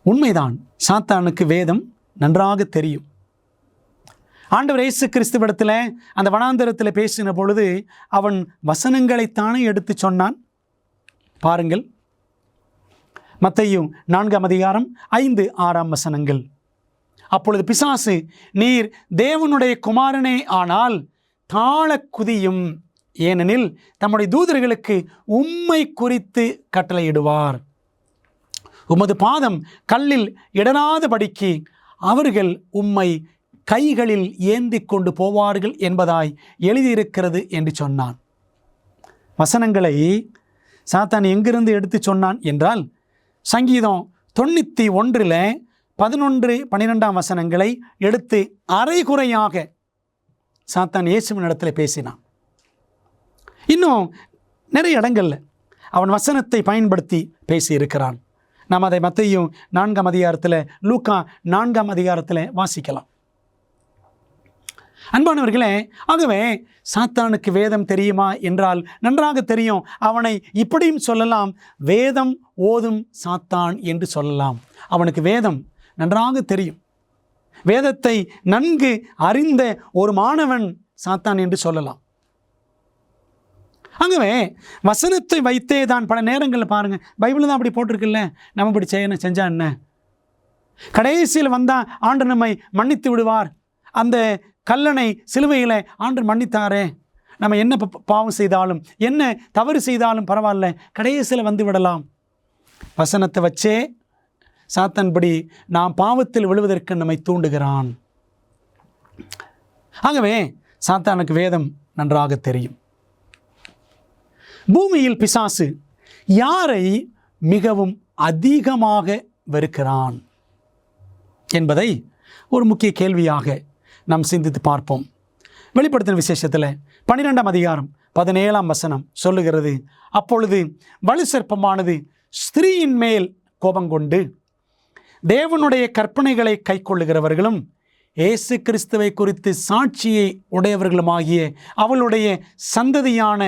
உண்மைதான், சாத்தானுக்கு வேதம் நன்றாக தெரியும். ஆண்டவர் இயேசு கிறிஸ்துவிடத்தில் அந்த வனாந்தரத்தில் பேசின பொழுது அவன் வசனங்களைத்தானே எடுத்து சொன்னான். பாருங்கள், மத்தேயு 4:5-6 அப்பொழுது பிசாசு, நீர் தேவனுடைய குமாரனே ஆனால் தாழ குதியும், ஏனெனில் தம்முடைய தூதர்களுக்கு உம்மை குறித்து கட்டளையிடுவார். உமது பாதம் கல்லில் இடராதபடிக்கு அவர்கள் உம்மை கைகளில் ஏந்தி கொண்டு போவார்கள் என்பதாய் எழுதியிருக்கிறது என்று சொன்னான். வசனங்களை சாத்தான் எங்கிருந்து எடுத்து சொன்னான் என்றால், சங்கீதம் 91:11-12 எடுத்து அரைகுறையாக சாத்தான் இயேசுவின் இடத்துல பேசினான். இன்னும் நிறைய இடங்கள்ல அவன் வசனத்தை பயன்படுத்தி பேசியிருக்கிறான். நாம் அதை மத்தேயு 4 லூக்கா 4 வாசிக்கலாம். அன்பானவர்களே, ஆகவே சாத்தானுக்கு வேதம் தெரியுமா என்றால் நன்றாக தெரியும். அவனை இப்படியும் சொல்லலாம், வேதம் ஓதும் சாத்தான் என்று சொல்லலாம். அவனுக்கு வேதம் நன்றாக தெரியும். வேதத்தை நன்கு அறிந்த ஒரு மாணவன் சாத்தான் என்று சொல்லலாம். ஆகவே வசனத்தை வைத்தே தான் பல நேரங்களில் பாருங்கள், பைபிள் தான் அப்படி போட்டிருக்குல்ல, நம்ம இப்படி செஞ்சா என்ன, கடைசியில் வந்தால் ஆண்டவர் நம்மை மன்னித்து விடுவார், அந்த கல்லனை சிலுவையில் ஆண்டவர் மன்னித்தாரே, நம்ம என்ன பாவம் செய்தாலும், என்ன தவறு செய்தாலும் பரவாயில்ல, கடைசியில் வந்து விடலாம். வசனத்தை வச்சே சாத்தான்படி நாம் பாவத்தில் விழுவதற்கு நம்மை தூண்டுகிறான். ஆகவே சாத்தானுக்கு வேதம் நன்றாக தெரியும். பூமியில் பிசாசு யாரை மிகவும் அதிகமாக வெறுக்கிறான் என்பதை ஒரு முக்கிய கேள்வியாக நாம் சிந்தித்து பார்ப்போம். வெளிப்படுத்தின விசேஷத்தில் 12ஆம் அதிகாரம் 17ஆம் வசனம் சொல்லுகிறது, அப்பொழுது வலுசர்ப்பமானது ஸ்திரீயின் மேல் கோபங்கொண்டு தேவனுடைய கற்பனைகளை கைக்கொள்ளுகிறவர்களும் இயேசு கிறிஸ்துவை குறித்து சாட்சியை உடையவர்களுமாகிய அவளுடைய சந்ததியான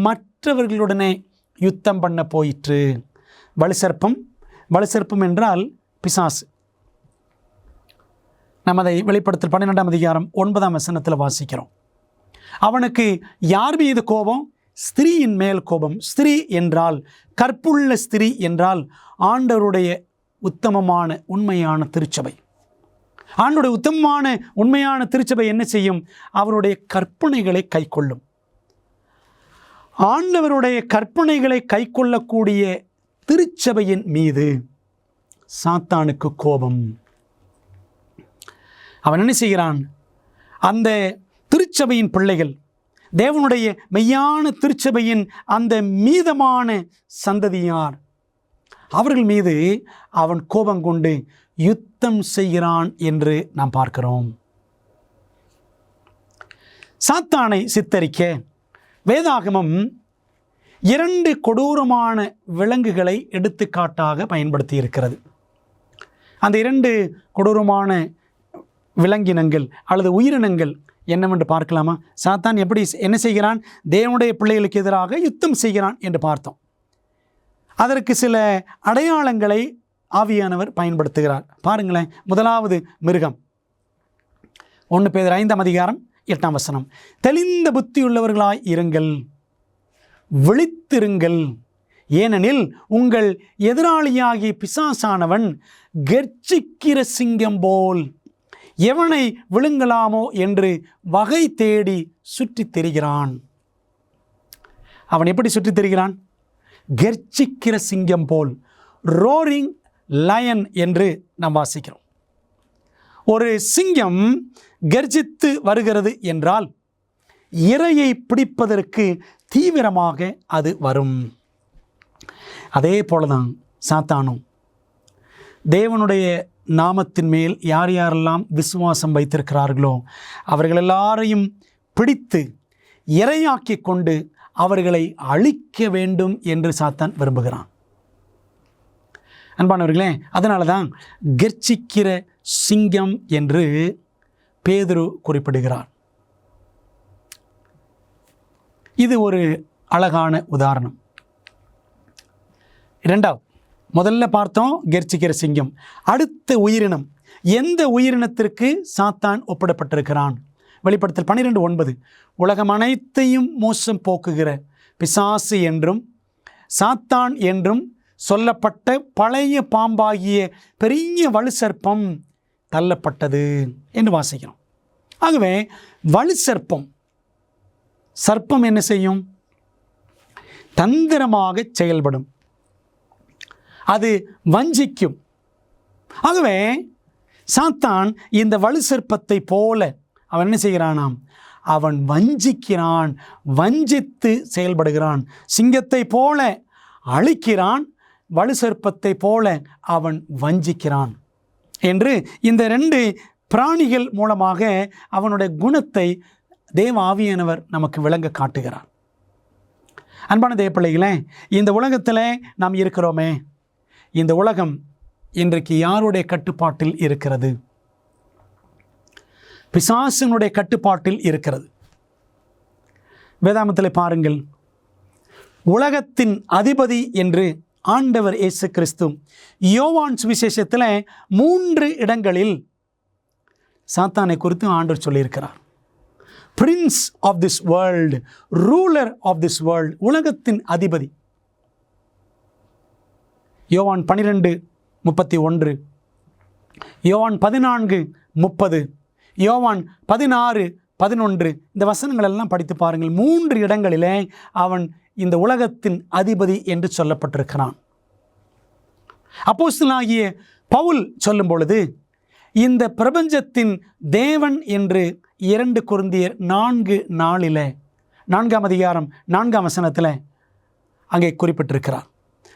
மற்றவர்களுடனே யுத்தம் பண்ண போயிற்று. வலுசர்ப்பம் என்றால் பிசாசு. நம்ம அதை வெளிப்படுத்தல் 12ஆம் அதிகாரம் 9ஆம் வசனத்தில் வாசிக்கிறோம். அவனுக்கு யார் மீது கோபம்? ஸ்திரீயின் மேல் கோபம். ஸ்திரீ என்றால், கற்புள்ள ஸ்திரீ என்றால் ஆண்டவருடைய உத்தமமான உண்மையான திருச்சபை. ஆண்டவருடைய உத்தமமான உண்மையான திருச்சபை என்ன செய்யும்? அவருடைய கற்பனைகளை கைக்கொள்ளும். ஆண்டவருடைய கற்பனைகளை கைக்கொள்ளக்கூடிய திருச்சபையின் மீது சாத்தானுக்கு கோபம். அவன் என்ன செய்கிறான்? அந்த திருச்சபையின் பிள்ளைகள், தேவனுடைய மெய்யான திருச்சபையின் அந்த மீதமான சந்ததியார், அவர்கள் மீது அவன் கோபம் கொண்டு யுத்தம் செய்கிறான் என்று நாம் பார்க்கிறோம். சாத்தானை சித்தரிக்க வேதாகமம் 2 கொடூரமான விலங்குகளை எடுத்துக்காட்டாக பயன்படுத்தி இருக்கிறது. அந்த 2 கொடூரமான விலங்கினங்கள் அல்லது உயிரினங்கள் என்னவென்று பார்க்கலாமா? சாத்தான் எப்படி என்ன செய்கிறான்? தேவனுடைய பிள்ளைகளுக்கு எதிராக யுத்தம் செய்கிறான் என்று பார்த்தோம். அதற்கு சில அடையாளங்களை ஆவியானவர் பயன்படுத்துகிறார். பாருங்களேன். முதலாவது மிருகம். 1 பேதுரு 5ஆம் அதிகாரம் 8ஆம் வசனம், தெளிந்த புத்தியுள்ளவர்களாய் இருங்கள், விழித்திருங்கள், ஏனெனில் உங்கள் எதிராளியாகிய பிசாசானவன் கர்ச்சிக்கிற சிங்கம் போல் எவனை விழுங்கலாமோ என்று வகை தேடி சுற்றித் திரிகிறான். அவன் எப்படி சுற்றித் திரிகிறான்? கர்ச்சிக்கிற சிங்கம் போல், ரோரிங் லயன் என்று நாம் வாசிக்கிறோம். ஒரு சிங்கம் கர்ஜித்து வருகிறது என்றால் இரையை பிடிப்பதற்கு தீவிரமாக அது வரும். அதே போலதான் சாத்தானும். தேவனுடைய நாமத்தின் மேல் யார் யாரெல்லாம் விசுவாசம் வைத்திருக்கிறார்களோ அவர்கள் எல்லாரையும் பிடித்து இரையாக்கி கொண்டு அவர்களை அழிக்க வேண்டும் என்று சாத்தான் விரும்புகிறான். அன்பானவர்களே, அதனால தான் கர்ச்சிக்கிற சிங்கம் என்று பேதுரு குறிப்பிடுகிறார். இது ஒரு அழகான உதாரணம். இரண்டாவது, முதல்ல பார்த்தோம் கர்ச்சிக்கிற சிங்கம். அடுத்த உயிரினம், எந்த உயிரினத்திற்கு சாத்தான் ஒப்பிடப்பட்டிருக்கிறான்? வெளிப்படுத்தல் 12:9, உலகம் அனைத்தையும் மோசம் போக்குகிற பிசாசு என்றும் சாத்தான் என்றும் சொல்லப்பட்ட பழைய பாம்பாகிய பெரிய வலுசர்ப்பம் தள்ளப்பட்டது என்று வாசிக்கிறோம். ஆகவே வலுசர்ப்பம், சர்ப்பம் என்ன செய்யும்? தந்திரமாக செயல்படும், அது வஞ்சிக்கும். ஆகவே சாத்தான் இந்த வலுசர்ப்பத்தை போல அவன் என்ன செய்கிறானாம்? அவன் வஞ்சிக்கிறான், வஞ்சித்து செயல்படுகிறான். சிங்கத்தை போல அழிக்கிறான், வலுசர்ப்பத்தை போல அவன் வஞ்சிக்கிறான் என்று இந்த 2 பிராணிகள் மூலமாக அவனுடைய குணத்தை தேவ ஆவியானவர் நமக்கு விளங்க காட்டுகிறார். அன்பான தேவ பிள்ளைகளே, இந்த உலகத்தில் நாம் இருக்கிறோமே, இந்த உலகம் இன்றைக்கு யாருடைய கட்டுப்பாட்டில் இருக்கிறது? பிசாசினுடைய கட்டுப்பாட்டில் இருக்கிறது. வேதாகமத்தில் பாருங்கள், உலகத்தின் அதிபதி என்று ஆண்டவர் இயேசு கிறிஸ்து யோவான் சுவிசேஷத்தில் 3 இடங்களில் சாத்தானை குறித்து ஆண்டவர் சொல்லியிருக்கிறார். Prince of this world, ruler of this world, உலகத்தின் அதிபதி. யோவான் 12:31, யோவான் 14:30, யோவான் 16, 11 இந்த வசனங்கள் எல்லாம் படித்து பாருங்கள். 3 இடங்களிலே அவன் இந்த உலகத்தின் அதிபதி என்று சொல்லப்பட்டிருக்கிறான். அப்போஸ்தலனாகிய பவுல் சொல்லும் பொழுது இந்த பிரபஞ்சத்தின் தேவன் என்று 2 கொரிந்தியர் 4:4 4ஆம் அதிகாரம் 4ஆம் வசனத்தில் அங்கே குறிப்பிட்டிருக்கிறார்.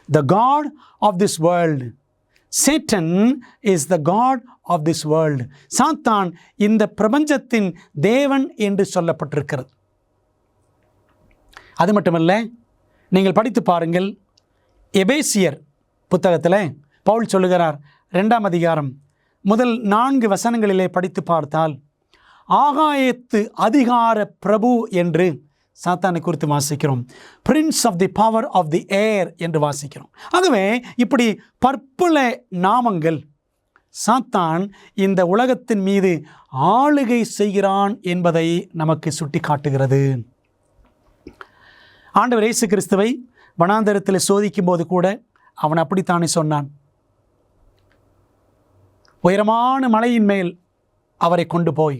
The God of this world. Satan is the God of this world. சாத்தான் இந்த பிரபஞ்சத்தின் தேவன் என்று சொல்லப்பட்டிருக்கிறது. அது மட்டுமல்ல, நீங்கள் படித்து பாருங்கள், எபேசியர் புத்தகத்தில் பவுல் சொல்லுகிறார் 2ஆம் அதிகாரம் முதல் 4 வசனங்களிலே படித்து பார்த்தால் ஆகாயத்து அதிகார பிரபு என்று சாத்தானை குறித்து வாசிக்கிறோம். Prince of the power of the air என்று வாசிக்கிறோம். ஆகவே இப்படி பற்பல நாமங்கள் சாத்தான் இந்த உலகத்தின் மீது ஆளுகை செய்கிறான் என்பதை நமக்கு சுட்டி காட்டுகிறது. ஆண்டவர் இயேசு கிறிஸ்துவை வனாந்தரத்தில் சோதிக்கும் போது கூட அவன் அப்படித்தானே சொன்னான். உயரமான மலையின் மேல் அவரை கொண்டு போய்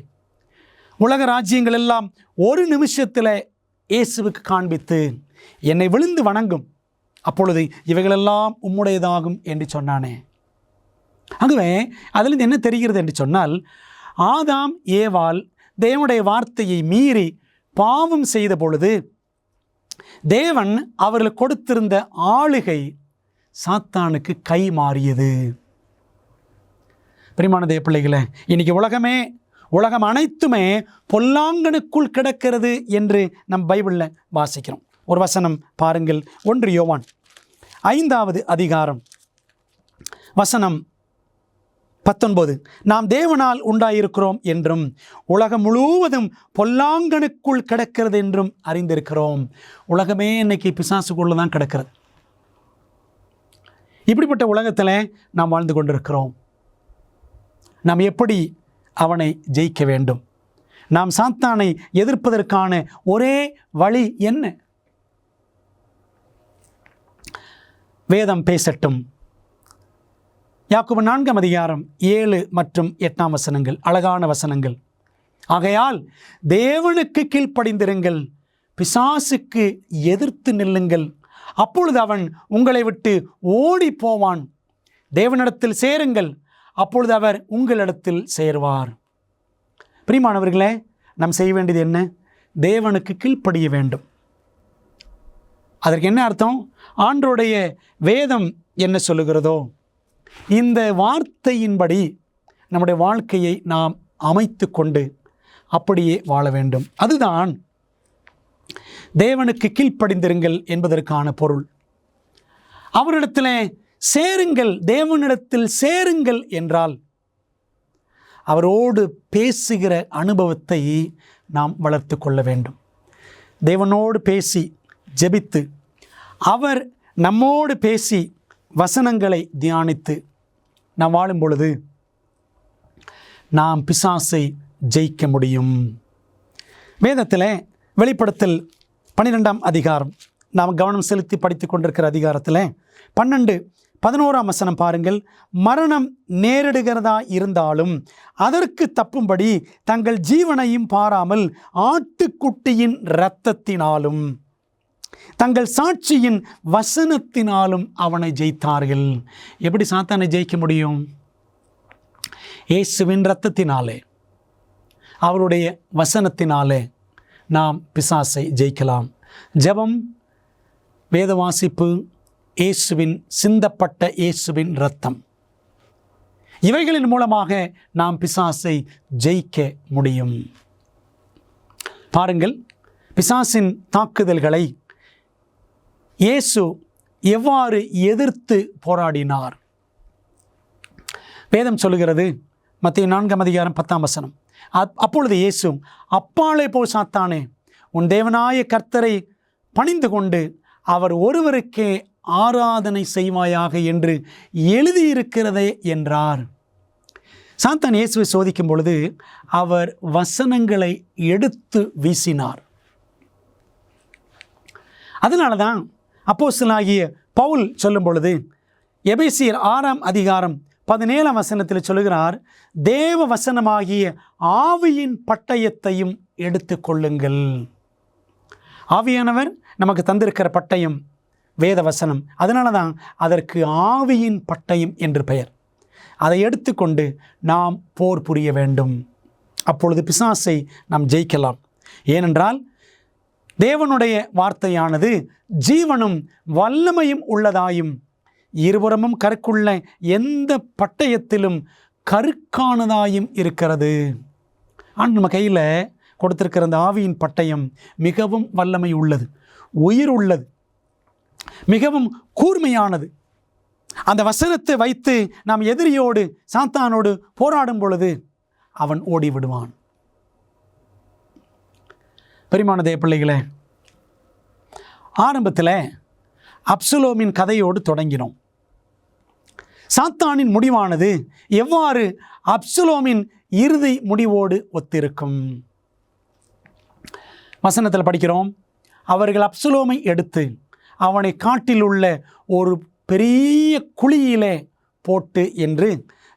உலக ராஜ்யங்கள் எல்லாம் ஒரு நிமிஷத்தில் இயேசுவுக்கு காண்பித்து என்னை விழுந்து வணங்கும், அப்பொழுது இவைகளெல்லாம் உம்முடையதாகும் என்று சொன்னானே. ஆகவே அதிலிருந்து என்ன தெரிகிறது என்று சொன்னால், ஆதாம் ஏவாள் தேவனுடைய வார்த்தையை மீறி பாவம் செய்த பொழுது தேவன் அவர்களுக்கு கொடுத்திருந்த ஆளுகை சாத்தானுக்கு கை மாறியது. பிரியமான தேவ பிள்ளைகளே, இன்னைக்கு உலகம் அனைத்துமே பொல்லாங்கனுக்குள் கிடக்கிறது என்று நம் பைபிளில் வாசிக்கிறோம். ஒரு வசனம் பாருங்கள், 1 யோவான் 5ஆவது அதிகாரம் வசனம் 19. நாம் தேவனால் உண்டாயிருக்கிறோம் என்றும் உலகம் முழுவதும் பொல்லாங்கனுக்குள் கிடக்கிறது என்றும் அறிந்திருக்கிறோம். உலகமே இன்னைக்கு பிசாசுக்குள்ள தான் கிடக்கிறது. இப்படிப்பட்ட உலகத்தில் நாம் வாழ்ந்து கொண்டிருக்கிறோம். நாம் எப்படி அவனை ஜெயிக்க வேண்டும்? நாம் சாத்தானை எதிர்ப்பதற்கான ஒரே வழி என்ன? வேதம் பேசட்டும். யாக்கோபு 4ஆம் அதிகாரம் 7 மற்றும் 8ஆம் வசனங்கள் அழகான வசனங்கள். ஆகையால் தேவனுக்கு கீழ்ப்படிந்திருங்கள், பிசாசுக்கு எதிர்த்து நில்லுங்கள், அப்பொழுது அவன் உங்களை விட்டு ஓடி போவான். தேவனிடத்தில் சேருங்கள், அப்பொழுது அவர் உங்களிடத்தில் சேர்வார். பிரியமானவர்களே, நாம் செய்ய வேண்டியது என்ன? தேவனுக்கு கீழ்ப்படிய வேண்டும். அதற்கு என்ன அர்த்தம்? ஆண்டவருடைய வேதம் என்ன சொல்லுகிறதோ இந்த வார்த்தையின்படி நம்முடைய வாழ்க்கையை நாம் அமைத்து கொண்டு அப்படியே வாழ வேண்டும். அதுதான் தேவனுக்கு கீழ்ப்படிந்திருங்கள் என்பதற்கான பொருள். அவரிடத்தில் சேருங்கள், தேவனிடத்தில் சேருங்கள் என்றால் அவரோடு பேசுகிற அனுபவத்தை நாம் வளர்த்து கொள்ள வேண்டும். தேவனோடு பேசி ஜெபித்து, அவர் நம்மோடு பேசி வசனங்களை தியானித்து நாம் வாழும் பொழுது நாம் பிசாசை ஜெயிக்க முடியும். வேதத்தில் வெளிப்படுத்தல் 12ஆம் அதிகாரம் நாம் கவனம் செலுத்தி படித்து கொண்டிருக்கிற அதிகாரத்தில் 12-11ஆம் வசனம் பாருங்கள். மரணம் நேரிடுகிறதா இருந்தாலும் அதற்கு தப்பும்படி தங்கள் ஜீவனையும் பாராமல் ஆட்டுக்குட்டியின் இரத்தத்தினாலும் தங்கள் சாட்சியின் வசனத்தினாலும் அவனை ஜெயித்தார்கள். எப்படி சாத்தானை ஜெயிக்க முடியும்? இயேசுவின் இரத்தத்தினாலே, அவருடைய வசனத்தினாலே நாம் பிசாசை ஜெயிக்கலாம். ஜெபம், வேத வாசிப்பு, இயேசுவின் சிந்தப்பட்ட இயேசுவின் இரத்தம், இவைகளின் மூலமாக நாம் பிசாசை ஜெயிக்க முடியும். பாருங்கள், பிசாசின் தாக்குதல்களை இயேசு எவ்வாறு எதிர்த்து போராடினார்? வேதம் சொல்லுகிறது, மத்தேயு 4ஆம் அதிகாரம் 10ஆம் வசனம். அப்பொழுது இயேசு, அப்பாலே போ சாத்தானே, உன் தேவனாய கர்த்தரை பணிந்து கொண்டு அவர் ஒருவருக்கே ஆராதனை செய்வாயாக என்று எழுதியிருக்கிறதே என்றார். சாத்தான் இயேசுவை சோதிக்கும் பொழுது அவர் வசனங்களை எடுத்து வீசினார். அதனால தான் அப்போஸ்தலனாகிய பவுல் சொல்லும் பொழுது எபேசியர் 6ஆம் அதிகாரம் 17ஆம் வசனத்தில் சொல்லுகிறார், தேவ வசனமாகிய ஆவியின் பட்டயத்தையும் எடுத்துக்கொள்ளுங்கள். ஆவியானவர் நமக்கு தந்திருக்கிற பட்டயம் வேத வசனம். அதனால தான் அதற்கு ஆவியின் பட்டயம் என்று பெயர். அதை எடுத்துக்கொண்டு நாம் போர் புரிய வேண்டும். அப்பொழுது பிசாசை நாம் ஜெயிக்கலாம். ஏனென்றால் தேவனுடைய வார்த்தையானது ஜீவனும் வல்லமையும் உள்ளதாயும் இருபுறமும் கருக்குள்ள எந்த பட்டயத்திலும் கருக்கானதாயும் இருக்கிறது. ஆனால் நம்ம கையில் கொடுத்திருக்கிற அந்த ஆவியின் பட்டயம் மிகவும் வல்லமை உள்ளது, உயிர் உள்ளது, மிகவும் கூர்மையானது. அந்த வசனத்தை வைத்து நாம் எதிரியோடு சாத்தானோடு போராடும் பொழுது அவன் ஓடி விடுவான். பெரியமான தேவ பிள்ளைகளே, ஆரம்பத்தில் அப்சலோமின் கதையோடு தொடங்கினோம். சாத்தானின் முடிவானது எவ்வாறு அப்சலோமின் இறுதி முடிவோடு ஒத்திருக்கும்? வசனத்தில் படிக்கிறோம், அவர்கள் அப்சலோமை எடுத்து அவனை காட்டில் உள்ள ஒரு பெரிய குழியிலே போட்டு என்று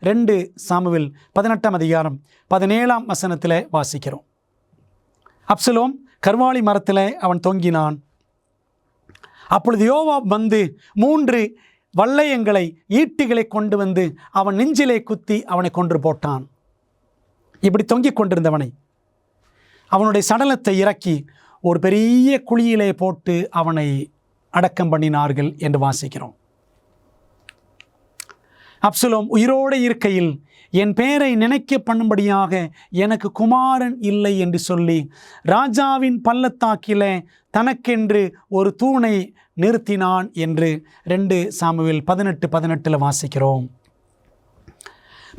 2 சாமுவேல் 18ஆம் அதிகாரம் 17ஆம் வசனத்தில் வாசிக்கிறோம். அப்சலோம் கர்வாலி மரத்தில் அவன் தொங்கினான். அப்பொழுது யோவாப் வந்து 3 வல்லையங்களை ஈட்டிகளை கொண்டு வந்து அவன் நெஞ்சிலே குத்தி அவனை கொன்று போட்டான். இப்படி தொங்கிக் கொண்டிருந்தவனை அவனுடைய சடலத்தை இறக்கி ஒரு பெரிய குழியிலே போட்டு அவனை அடக்கம் பண்ணினார்கள் என்று வாசிக்கிறோம். அப்சலோம் உயிரோடு இருக்கையில் என் பெயரை நினைக்க பண்ணும்படியாக எனக்கு குமாரன் இல்லை என்று சொல்லி ராஜாவின் பள்ளத்தாக்கிலே தனக்கென்று ஒரு தூணை நிறுத்தினான் என்று 2 சாமுவேல் 18:18 வாசிக்கிறோம்.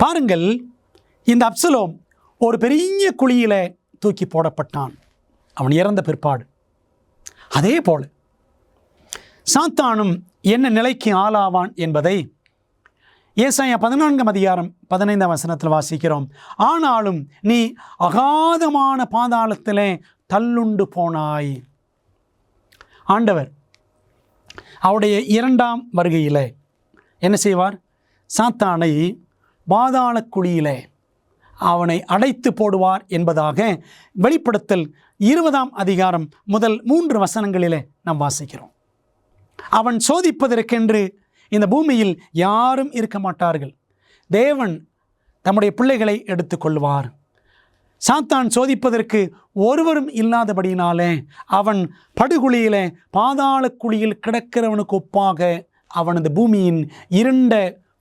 பாருங்கள், இந்த அப்சலோம் ஒரு பெரிய குழியிலே தூக்கி போடப்பட்டான் அவன் இறந்த பிற்பாடு. அதே போல சாத்தானும் என்ன நிலைக்கு ஆளாவான் என்பதை ஏசாயா 14ஆம் அதிகாரம் 15ஆம் வசனத்தில் வாசிக்கிறோம். ஆனாலும் நீ அகாதமான பாதாளத்திலே தள்ளுண்டு போனாய். ஆண்டவர் அவருடைய 2ஆம் வருகையில் என்ன செய்வார்? சாத்தானை பாதாள குழியிலே அவனை அடைத்து போடுவார் என்பதாக வெளிப்படுத்தல் 20ஆம் அதிகாரம் முதல் 3 வசனங்களிலே நாம் வாசிக்கிறோம். அவன் சோதிப்பதற்கென்று இந்த பூமியில் யாரும் இருக்க மாட்டார்கள். தேவன் தம்முடைய பிள்ளைகளை எடுத்துக்கொள்வார். சாத்தான் சோதிப்பதற்கு ஒருவரும் இல்லாதபடியினாலே அவன் படுகுழியிலே பாதாள குழியில் கிடக்கிறவனுக்கு ஒப்பாக அவன் இந்த பூமியின் இருண்ட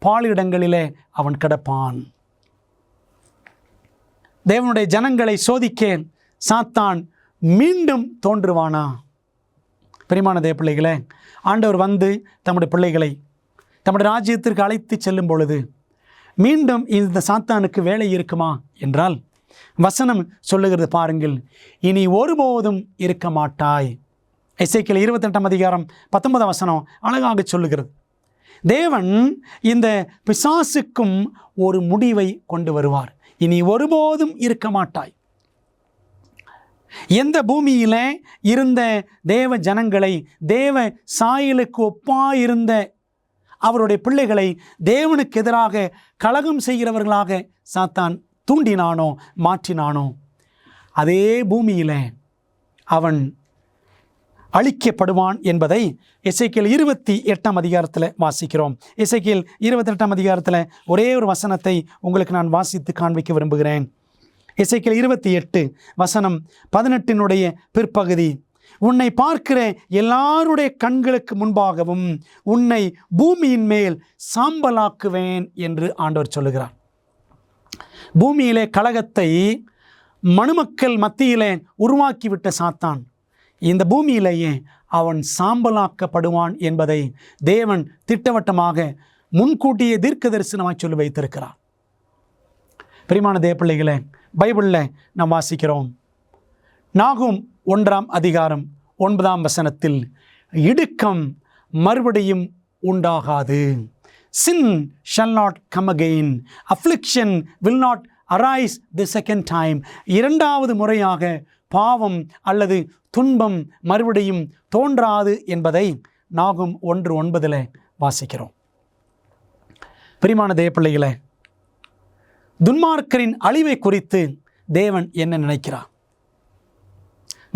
பாலிடங்களிலே அவன் கிடப்பான். தேவனுடைய ஜனங்களை சோதிக்க சாத்தான் மீண்டும் தோன்றுவானா? பிரியமான தேவ பிள்ளைகளே, ஆண்டவர் வந்து தம்முடைய பிள்ளைகளை தம்முடைய ராஜ்யத்திற்கு அழைத்து செல்லும் பொழுது மீண்டும் இந்த சாத்தானுக்கு வேலை இருக்குமா என்றால் வசனம் சொல்லுகிறது பாருங்கள், இனி ஒருபோதும் இருக்க மாட்டாய். எசேக்கியேல் 28ஆம் அதிகாரம் 19ஆம் வசனம் அழகாக சொல்லுகிறது. தேவன் இந்த பிசாசுக்கும் ஒரு முடிவை கொண்டு வருவார். இனி ஒருபோதும் இருக்க மாட்டாய். எந்த பூமியிலே இருந்த தேவ ஜனங்களை, தேவ சாயலுக்கு ஒப்பாயிருந்த அவருடைய பிள்ளைகளை தேவனுக்கு எதிராக கலகம் செய்கிறவர்களாக சாத்தான் தூண்டினானோ, மாற்றினானோ, அதே பூமியிலே அவன் அழிக்கப்படுவான் என்பதை எசேக்கியேல் 28ஆம் அதிகாரத்தில் வாசிக்கிறோம். எசேக்கியேல் 28ஆம் அதிகாரத்தில் ஒரே ஒரு வசனத்தை உங்களுக்கு நான் வாசித்து காண்பிக்க விரும்புகிறேன். எசேக்கியேல் 28 வசனம் 18 பிற்பகுதி, உன்னை பார்க்கிற எல்லாருடைய கண்களுக்கு முன்பாகவும் உன்னை பூமியின் மேல் சாம்பலாக்குவேன் என்று ஆண்டவர் சொல்லுகிறார். பூமியிலே கலகத்தை மனுமக்கள் மத்தியிலே உருவாக்கிவிட்ட சாத்தான் இந்த பூமியிலேயே அவன் சாம்பலாக்கப்படுவான் என்பதை தேவன் திட்டவட்டமாக முன்கூட்டியே தீர்க்க தரிசனமாய் சொல்லி வைத்திருக்கிறார். பிரியமான தேவ பிள்ளைகளே, பைபிளில் நாம் வாசிக்கிறோம், நாகூம் 1ஆம் அதிகாரம் 9ஆம் வசனத்தில் இடுக்கம் மறுபடியும் உண்டாகாது. Sin shall not come again. Affliction will not arise the second time. 2வது முறையாக பாவம் அல்லது துன்பம் மறுபடியும் தோன்றாது என்பதை நாகூம் 1:9 வாசிக்கிறோம். பிரியமான தேவ பிள்ளைகளே, துன்மார்க்கரின் அழிவை குறித்து தேவன் என்ன நினைக்கிறார்?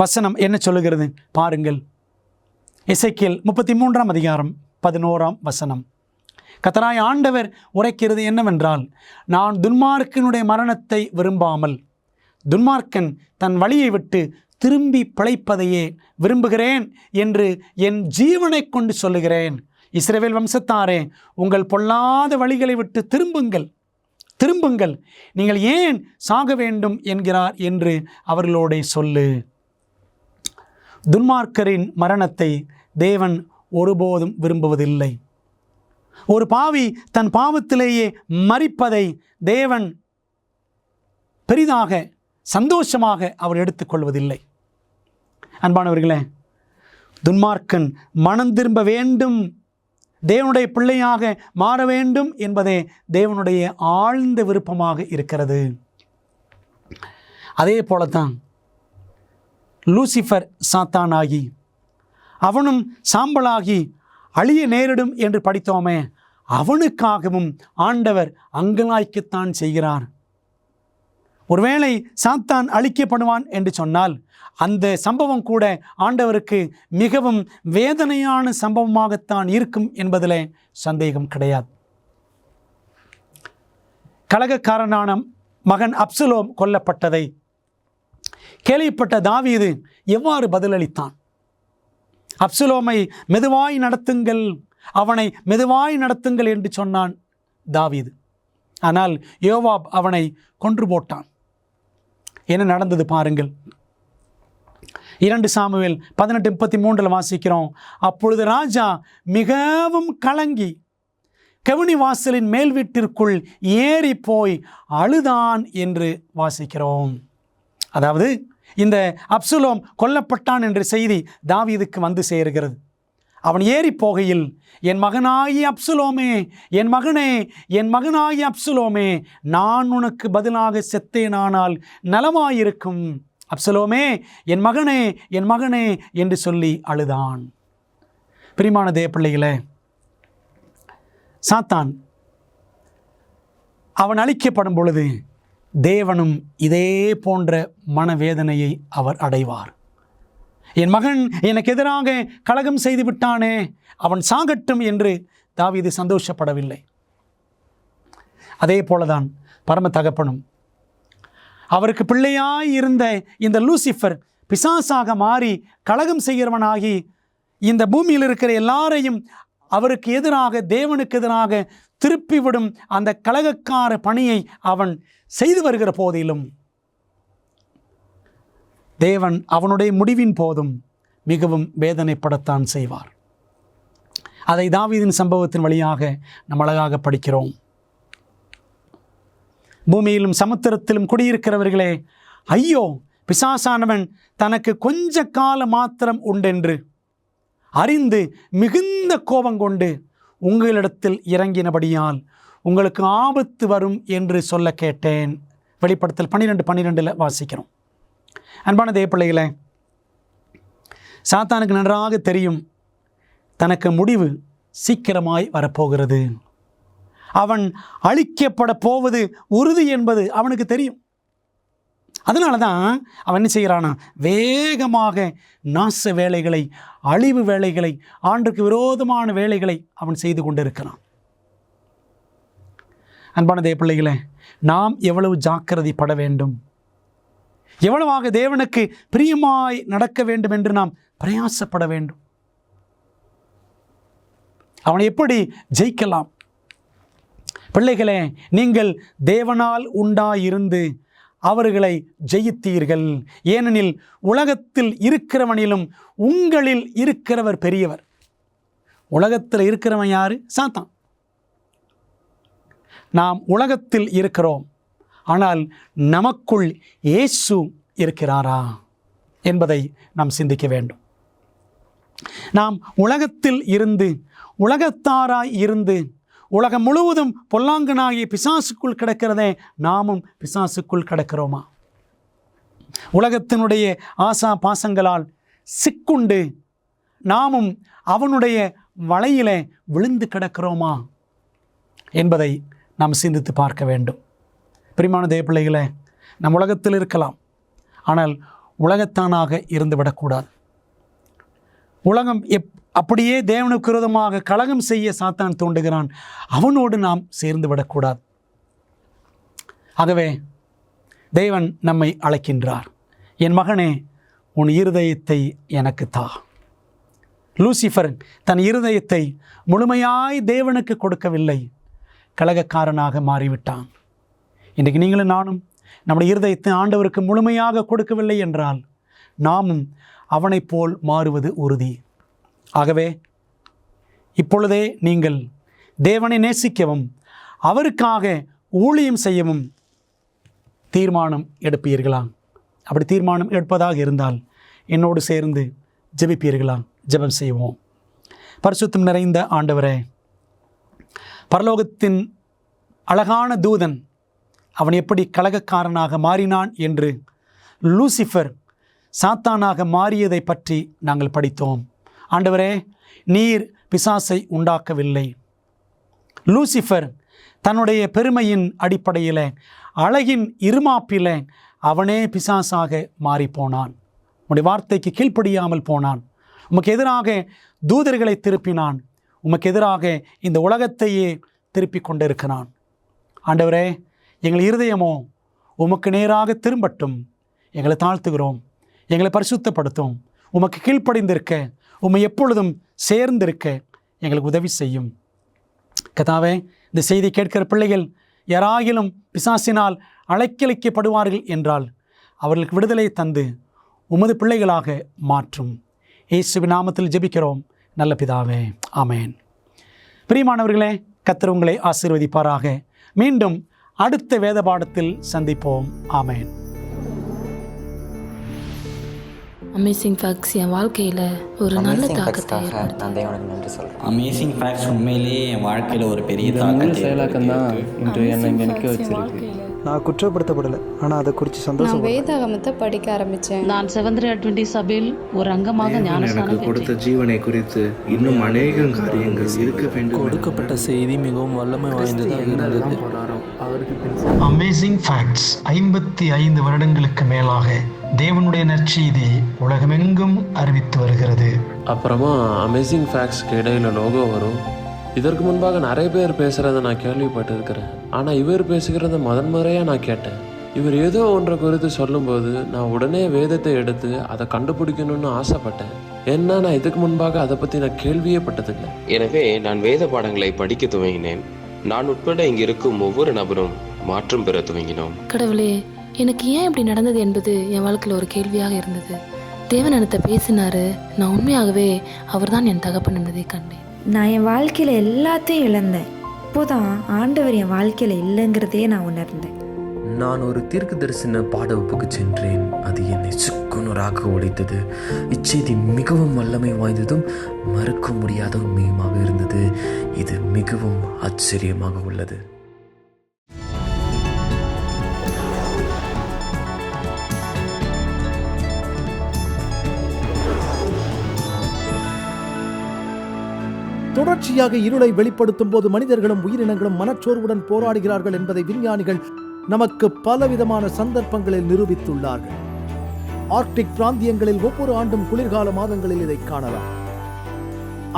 வசனம் என்ன சொல்லுகிறது பாருங்கள். எசேக்கியேல் 33ஆம் அதிகாரம் 11ஆம் வசனம். கர்த்தராகிய ஆண்டவர் உரைக்கிறது என்னவென்றால், நான் துன்மார்க்கனுடைய மரணத்தை விரும்பாமல் துன்மார்க்கன் தன் வழியை விட்டு திரும்பி பிழைப்பதையே விரும்புகிறேன் என்று என் ஜீவனை கொண்டு சொல்லுகிறேன். இஸ்ரவேல் வம்சத்தாரே, உங்கள் பொல்லாத வழிகளை விட்டு திரும்புங்கள், நீங்கள் ஏன் சாக வேண்டும் என்கிறார் என்று அவர்களோட சொல்லு. துன்மார்க்கரின் மரணத்தை தேவன் ஒருபோதும் விரும்புவதில்லை. ஒரு பாவி தன் பாவத்திலேயே மரிப்பதை தேவன் பெரிதாக சந்தோஷமாக அவர் எடுத்துக்கொள்வதில்லை. அன்பானவர்களே, துன்மார்க்கன் மனம் திரும்ப வேண்டும், தேவனுடைய பிள்ளையாக மாற வேண்டும் என்பதே தேவனுடைய ஆழ்ந்த விருப்பமாக இருக்கிறது. அதே போலத்தான் லூசிஃபர் சாத்தானாகி அவனும் சாம்பலாகி அழிய நேரிடும் என்று படித்தோமே, அவனுக்காகவும் ஆண்டவர் அங்கலாய்க்கத்தான் செய்கிறார். ஒருவேளை சாத்தான் அழிக்கப்படுவான் என்று சொன்னால் அந்த சம்பவம் கூட ஆண்டவருக்கு மிகவும் வேதனையான சம்பவமாகத்தான் இருக்கும் என்பதில் சந்தேகம் கிடையாது. கலகக்காரனான மகன் அப்சலோம் கொல்லப்பட்டதை கேள்விப்பட்ட தாவீது எவ்வாறு பதிலளித்தான்? அப்சலோமை மெதுவாய் நடத்துங்கள், அவனை மெதுவாய் நடத்துங்கள் என்று சொன்னான் தாவீது. ஆனால் யோவாப் அவனை கொன்று போட்டான். என்ன நடந்தது பாருங்கள். 2 சாமுவேல் 18:33 வாசிக்கிறோம். அப்பொழுது ராஜா மிகவும் கலங்கி கவுனி வாசலின் மேல் வீட்டிற்குள் ஏறி போய் அழுதான் என்று வாசிக்கிறோம். அதாவது இந்த அப்சலோம் கொல்லப்பட்டான் என்ற செய்தி தாவீதுக்கு வந்து சேருகிறது. அவன் ஏறி போகையில், என் மகனாகிய அப்சலோமே, என் மகனே, என் மகனாகிய அப்சலோமே, நான் உனக்கு பதிலாக செத்தேனானால் நலமாயிருக்கும். அப்சலோமே, என் மகனே, என் மகனே என்று சொல்லி அழுதான். பிரியமான தேவப்பிள்ளைகளே, சாத்தான் அவன் அழிக்கப்படும் பொழுது தேவனும் இதே போன்ற மனவேதனையை அவர் அடைவார். என் மகன் எனக்கு எதிராக கலகம் செய்து விட்டானே, அவன் சாகட்டும் என்று தாவீது சந்தோஷப்படவில்லை. அதே போலதான் பரம தகப்பனும் அவருக்கு பிள்ளையாய் இருந்த இந்த லூசிஃபர் பிசாசாக மாறி கலகம் செய்கிறவனாகி இந்த பூமியில் இருக்கிற எல்லாரையும் அவருக்கு எதிராக, தேவனுக்கு எதிராக திருப்பிவிடும் அந்த கலகக்கார பணியை அவன் செய்து வருகிற போதிலும் தேவன் அவனுடைய முடிவின் போதும் மிகவும் வேதனைப்படத்தான் செய்வார். அதை தாவீதின் சம்பவத்தின் வழியாக நாம் அழகாக படிக்கிறோம். பூமியிலும் சமுத்திரத்திலும் குடியிருக்கிறவர்களே, ஐயோ, பிசாசானவன் தனக்கு கொஞ்ச கால மாத்திரம் உண்டென்று அறிந்து மிகுந்த கோபம் கொண்டு உங்களிடத்தில் இறங்கினபடியால் உங்களுக்கு ஆபத்து வரும் என்று சொல்ல கேட்டேன். வெளிப்படுத்தல் 12:12 வாசிக்கிறோம். அன்பான தேவப்பிள்ளைகளே, சாத்தானுக்கு நன்றாக தெரியும் தனக்கு முடிவு சீக்கிரமாய் வரப்போகிறது. அவன் அழிக்கப்பட போவது உறுதி என்பது அவனுக்கு தெரியும். அதனால தான் அவன் என்ன செய்கிறானா, வேகமாக நாச வேலைகளை, அழிவு வேலைகளை, ஆண்டுக்கு விரோதமான வேலைகளை அவன் செய்து கொண்டிருக்கிறான். அன்பான தேவப்பிள்ளைகளே, நாம் எவ்வளவு ஜாக்கிரதைப்பட வேண்டும், எவ்வளவாக தேவனுக்கு பிரியமாய் நடக்க வேண்டும் என்று நாம் பிரயாசப்பட வேண்டும். அவனை எப்படி ஜெயிக்கலாம்? பிள்ளைகளே, நீங்கள் தேவனால் உண்டாயிருந்து அவர்களை ஜெயித்தீர்கள். ஏனெனில் உலகத்தில் இருக்கிறவனிலும் உங்களில் இருக்கிறவர் பெரியவர். உலகத்தில் இருக்கிறவன் யாரு? சாத்தான். நாம் உலகத்தில் இருக்கிறோம், ஆனால் நமக்குள் இயேசு இருக்கிறாரா என்பதை நாம் சிந்திக்க வேண்டும். நாம் உலகத்தில் இருந்து, உலகத்தாராய் இருந்து, உலகம் முழுவதும் பொல்லாங்கனாகிய பிசாசுக்குள் கிடக்கிறதே, நாமும் பிசாசுக்குள் கிடக்கிறோமா? உலகத்தினுடைய ஆசா பாசங்களால் சிக்குண்டு நாமும் அவனுடைய வலையிலே விழுந்து கிடக்கிறோமா என்பதை நாம் சிந்தித்து பார்க்க வேண்டும். பிரியமான தேவப்பிள்ளைகளே, நம் உலகத்தில் இருக்கலாம், ஆனால் உலகத்தானாக இருந்துவிடக்கூடாது. உலகம் அப்படியே தேவனுக்கு விரோதமாக கலகம் செய்ய சாத்தான் தூண்டுகிறான். அவனோடு நாம் சேர்ந்து விடக்கூடாது. ஆகவே தேவன் நம்மை அழைக்கின்றார். என் மகனே, உன் இருதயத்தை எனக்கு தா. லூசிஃபர் தன் இருதயத்தை முழுமையாய் தேவனுக்கு கொடுக்கவில்லை, கலகக்காரனாக மாறிவிட்டான். இன்றைக்கு நீங்களும் நானும் நம்முடைய இருதயத்தை ஆண்டவருக்கு முழுமையாக கொடுக்கவில்லை என்றால் நாமும் அவனைப் போல் மாறுவது உறுதி. ஆகவே இப்பொழுதே நீங்கள் தேவனை நேசிக்கவும் அவருக்காக ஊழியம் செய்யவும் தீர்மானம் எடுப்பீர்களா? அப்படி தீர்மானம் எடுப்பதாக இருந்தால் என்னோடு சேர்ந்து ஜெபிப்பீர்களா? ஜெபம் செய்வோம். பரிசுத்தம் நிறைந்த ஆண்டவரே, பரலோகத்தின் அழகான தூதன் அவன் எப்படி கலகக்காரனாக மாறினான் என்று லூசிஃபர் சாத்தானாக மாறியதை பற்றி நாங்கள் படித்தோம். ஆண்டவரே, நீர் பிசாசை உண்டாக்கவில்லை. லூசிஃபர் தன்னுடைய பெருமையின் அடிப்படையில், அழகின் இருமாப்பில் அவனே பிசாசாக மாறிப்போனான். உம்முடைய வார்த்தைக்கு கீழ்ப்படியாமல் போனான். உமக்கு எதிராக தூதர்களை திருப்பினான். உமக்கு எதிராக இந்த உலகத்தையே திருப்பி கொண்டிருக்கிறான். ஆண்டவரே, எங்கள் இருதயமோ உமக்கு நேராக திரும்பட்டும். எங்களை தாழ்த்துகிறோம். எங்களை பரிசுத்தப்படுத்தும். உமக்கு கீழ்ப்படிந்திருக்க, உம்மை எப்பொழுதும் சேர்ந்திருக்க எங்களுக்கு உதவி செய்யும். கர்த்தாவே, இந்த செய்தி கேட்கிற பிள்ளைகள் யாராகிலும் பிசாசினால் அலைக்கழிக்கப்படுவார்கள் என்றால் அவர்களுக்கு விடுதலை தந்து உமது பிள்ளைகளாக மாற்றும். இயேசுவின் நாமத்தில் ஜெபிக்கிறோம் நல்ல பிதாவே, ஆமென். பிரியமானவர்களே, கர்த்தர் உங்களை ஆசீர்வதிப்பாராக. மீண்டும் அடுத்த வேத பாடத்தில் சந்திப்போம். ஆமென். அமேசிங் ஃபேக்ட்ஸ் என் வாழ்க்கையில் ஒரு நல்ல தாக்கத்தை அமேசிங் ஃபேக்ட்ஸ் உண்மையிலேயே என் வாழ்க்கையில் ஒரு பெரிய தாக்கத்தை செயலாக்கம் தான் இன்று என்னை இங்கே நிற்க வச்சிருக்கு. நான் குற்றப்படுத்தப்படலை, ஆனால் அதை குறித்து சந்தோஷம். வேதாகமத்தை படிக்க ஆரம்பித்தேன். நான் செவன்த் அட்வென்டிஸ்ட் சபையில் ஒரு அங்கமாக எனக்கு கொடுத்த ஜீவனை குறித்து இன்னும் அநேக காரியங்கள் இருக்க வேண்டும். கொடுக்கப்பட்ட செய்தி மிகவும் வல்லமை வாய்ந்ததாக இருந்தது. அமேசிங் ஃபேக்ட்ஸ் 55 வருடங்களுக்கு மேலாக தேவனுடைய நற்செய்தி உலகமெங்கும் அறிவித்து வருகிறது. அப்புறமா அமேசிங் ஃபேக்ட்ஸ்க்கு இடையில லோகோ வரும். இதற்கு முன்பாக நிறைய பேர் பேசுகிறத நான் கேள்விப்பட்டிருக்கிறேன். ஆனால் இவர் பேசுகிறத முதன்முறையாக நான் கேட்டேன். இவர் ஏதோ ஒன்றை குறித்து சொல்லும்போது நான் உடனே வேதத்தை எடுத்து அதை கண்டுபிடிக்கணும்னு ஆசைப்பட்டேன். ஏன்னா நான் இதுக்கு முன்பாக அதை பற்றி நான் கேள்வியே பட்டதில்லை. எனவே நான் வேத பாடங்களை படிக்க துவங்கினேன். நான் உட்பட இங்கு இருக்கும் ஒவ்வொரு நபரும் மாற்றம் பெற துவங்கினோம். கடவுளே, எனக்கு ஏன் இப்படி நடந்தது என்பது என் வாழ்க்கையில் ஒரு கேள்வியாக இருந்தது. தேவன் என்னத்தை பேசினாரு. நான் உண்மையாகவே அவர் தான் என் தகப்பன் என்பதை கண்டேன். நான் என் வாழ்க்கையில் எல்லாத்தையும் இழந்தேன். இப்போதான் ஆண்டவர் என் வாழ்க்கையில் இல்லைங்கிறதே நான் உணர்ந்தேன். நான் ஒரு தீர்க்க தரிசன பாட வகுப்புக்கு சென்றேன். அது என்னை சுக்குநூறாக உடைத்தது. இச்செய்தி மிகவும் வல்லமை வாய்ந்ததும் மறுக்க முடியாத உண்மையுமாக இருந்தது. இது மிகவும் ஆச்சரியமாக உள்ளது. தொடர்ச்சியாக இருளை வெளிப்படுத்தும் போது மனிதர்களும் உயிரினங்களும் மனச்சோர்வுடன் போராடுகிறார்கள் என்பதை விஞ்ஞானிகள் நமக்கு பலவிதமான சந்தர்ப்பங்களில் நிரூபித்துள்ளார்கள். ஆர்க்டிக் பிராந்தியங்களில் ஒவ்வொரு ஆண்டும் குளிர்கால மாதங்களில் இதை காணலாம்.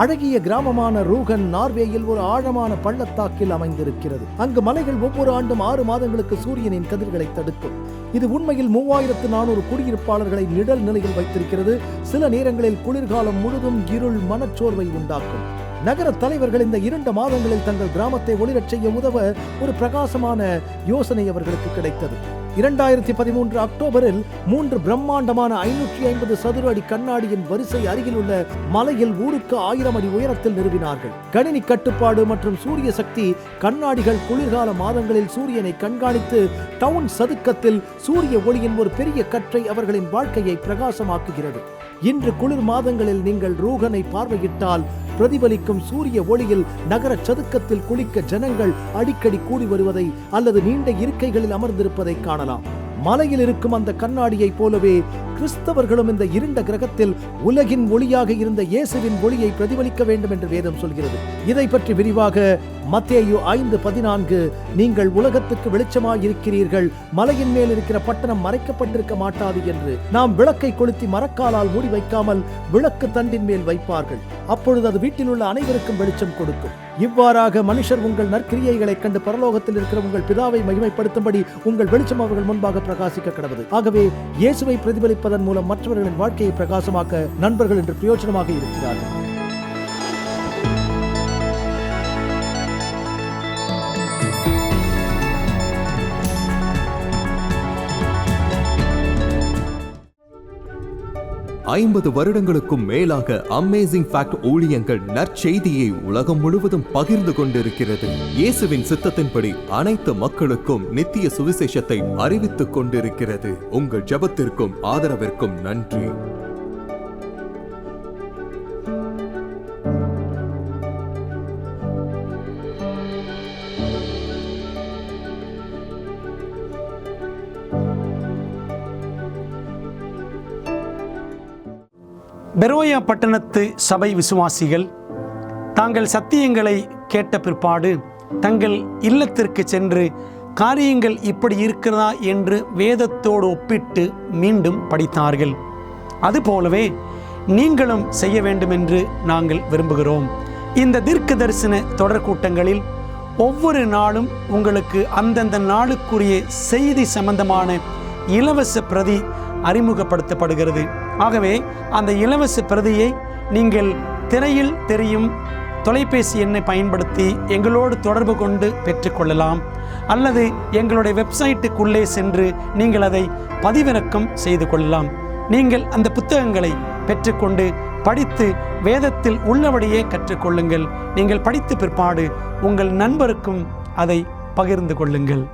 அழகிய கிராமமான ரூகன் நார்வேயில் ஒரு ஆழமான பள்ளத்தாக்கில் அமைந்திருக்கிறது. அங்கு மலைகள் ஒவ்வொரு ஆண்டும் 6 மாதங்களுக்கு சூரியனின் கதிர்களை தடுக்கும். இது உண்மையில் 3400 குடியிருப்பாளர்களை நிழல் நிலையில் வைத்திருக்கிறது. சில நேரங்களில் குளிர்காலம் முழுதும் இருள் மனச்சோர்வை உண்டாக்கும். நகர தலைவர்கள் இந்த 2 மாதங்களில் தங்கள் கிராமத்தை ஒளிரச் செய்ய உதவ ஒரு பிரகாசமான யோசனை அவர்களுக்கு கிடைத்தது. 2013 அக்டோபரில் 3 பிரம்மாண்டமான 550 சதுர அடி கண்ணாடியின் வரிசை அருகில் உள்ள மலையில் ஊருக்கு 1000 அடி உயரத்தில் நிறுவினார்கள். கணினி கட்டுப்பாடு மற்றும் சூரிய சக்தி கண்ணாடிகள் குளிர்கால மாதங்களில் சூரியனை கண்காணித்து டவுன் சதுக்கத்தில் சூரிய ஒளியின் ஒரு பெரிய கற்றை அவர்களின் வாழ்க்கையை பிரகாசமாக்குகிறது. இன்று குளிர் மாதங்களில் நீங்கள் ரூகனை பார்வையிட்டால் பிரதிபலிக்கும் சூரிய ஒளியில் நகர சதுக்கத்தில் குளிக்க ஜனங்கள் அடிக்கடி கூடி வருவதை அல்லது நீண்ட இருக்கைகளில் அமர்ந்திருப்பதை காணலாம். மலையில் இருக்கும் அந்த கண்ணாடியை போலவே கிறிஸ்தவர்களும் இந்த இருண்ட கிரகத்தில் உலகின் ஒளியாக இருந்த இயேசுவின் ஒளியை பிரதிபலிக்க வேண்டும் என்று வேதம் சொல்கிறது. இதை பற்றி விரிவாக மத்தேயு 5:14, நீங்கள் உலகத்துக்கு வெளிச்சமாயிருக்கிறீர்கள், மலையின் மேல் இருக்கிற பட்டணம் மறைக்கப்பட்டிருக்க மாட்டாது என்று. நாம் விளக்கை கொளுத்தி மரக்காலால் மூடி வைக்காமல் விளக்கு தண்டின் மேல் வைப்பார்கள், அப்பொழுது அது வீட்டில் உள்ள அனைவருக்கும் வெளிச்சம் கொடுக்கும். இவ்வாறாக மனுஷர் உங்கள் நற்கிரியைகளை கண்டு பரலோகத்தில் இருக்கிற உங்கள் பிதாவை மகிமைப்படுத்தும்படி உங்கள் வெளிச்சம் அவர்கள் முன்பாக பிரகாசிக்க கடவுது. ஆகவே இயேசுவை பிரதிபலிப்பதன் மூலம் மற்றவர்களின் வாழ்க்கையை பிரகாசமாக்க நண்பர்கள் என்று பிரயோஜனமாக இருக்கிறார்கள். ஐம்பது வருடங்களுக்கும் மேலாக அமேசிங் ஃபேக்ட் ஊழியங்கள் நற்செய்தியை உலகம் முழுவதும் பகிர்ந்து கொண்டிருக்கிறது. இயேசுவின் சித்தத்தின்படி அனைத்து மக்களுக்கும் நித்திய சுவிசேஷத்தை அறிவித்துக் கொண்டிருக்கிறது. உங்கள் ஜெபத்திற்கும் ஆதரவிற்கும் நன்றி. பெரோயா பட்டணத்து சபை விசுவாசிகள் தாங்கள் சத்தியங்களை கேட்ட பிற்பாடு தங்கள் இல்லத்திற்கு சென்று காரியங்கள் இப்படி இருக்கிறதா என்று வேதத்தோடு ஒப்பிட்டு மீண்டும் படித்தார்கள். அதுபோலவே நீங்களும் செய்ய வேண்டும் என்று நாங்கள் விரும்புகிறோம். இந்த தீர்க்க தரிசன தொடர் கூட்டங்களில் ஒவ்வொரு நாளும் உங்களுக்கு அந்தந்த நாளுக்குரிய செய்தி சம்பந்தமான இலவச பிரதி அறிமுகப்படுத்தப்படுகிறது. ஆகவே அந்த இலவச பிரதியை நீங்கள் திரையில் தெரியும் தொலைபேசி எண்ணை பயன்படுத்தி எங்களோடு தொடர்பு கொண்டு பெற்றுக்கொள்ளலாம், அல்லது எங்களுடைய வெப்சைட்டுக்குள்ளே சென்று நீங்கள் அதை பதிவிறக்கம் செய்து கொள்ளலாம். நீங்கள் அந்த புத்தகங்களை பெற்றுக்கொண்டு படித்து வேதத்தில் உள்ளபடியே கற்றுக்கொள்ளுங்கள். நீங்கள் படித்த பிற்பாடு உங்கள் நண்பருக்கும் அதை பகிர்ந்து கொள்ளுங்கள்.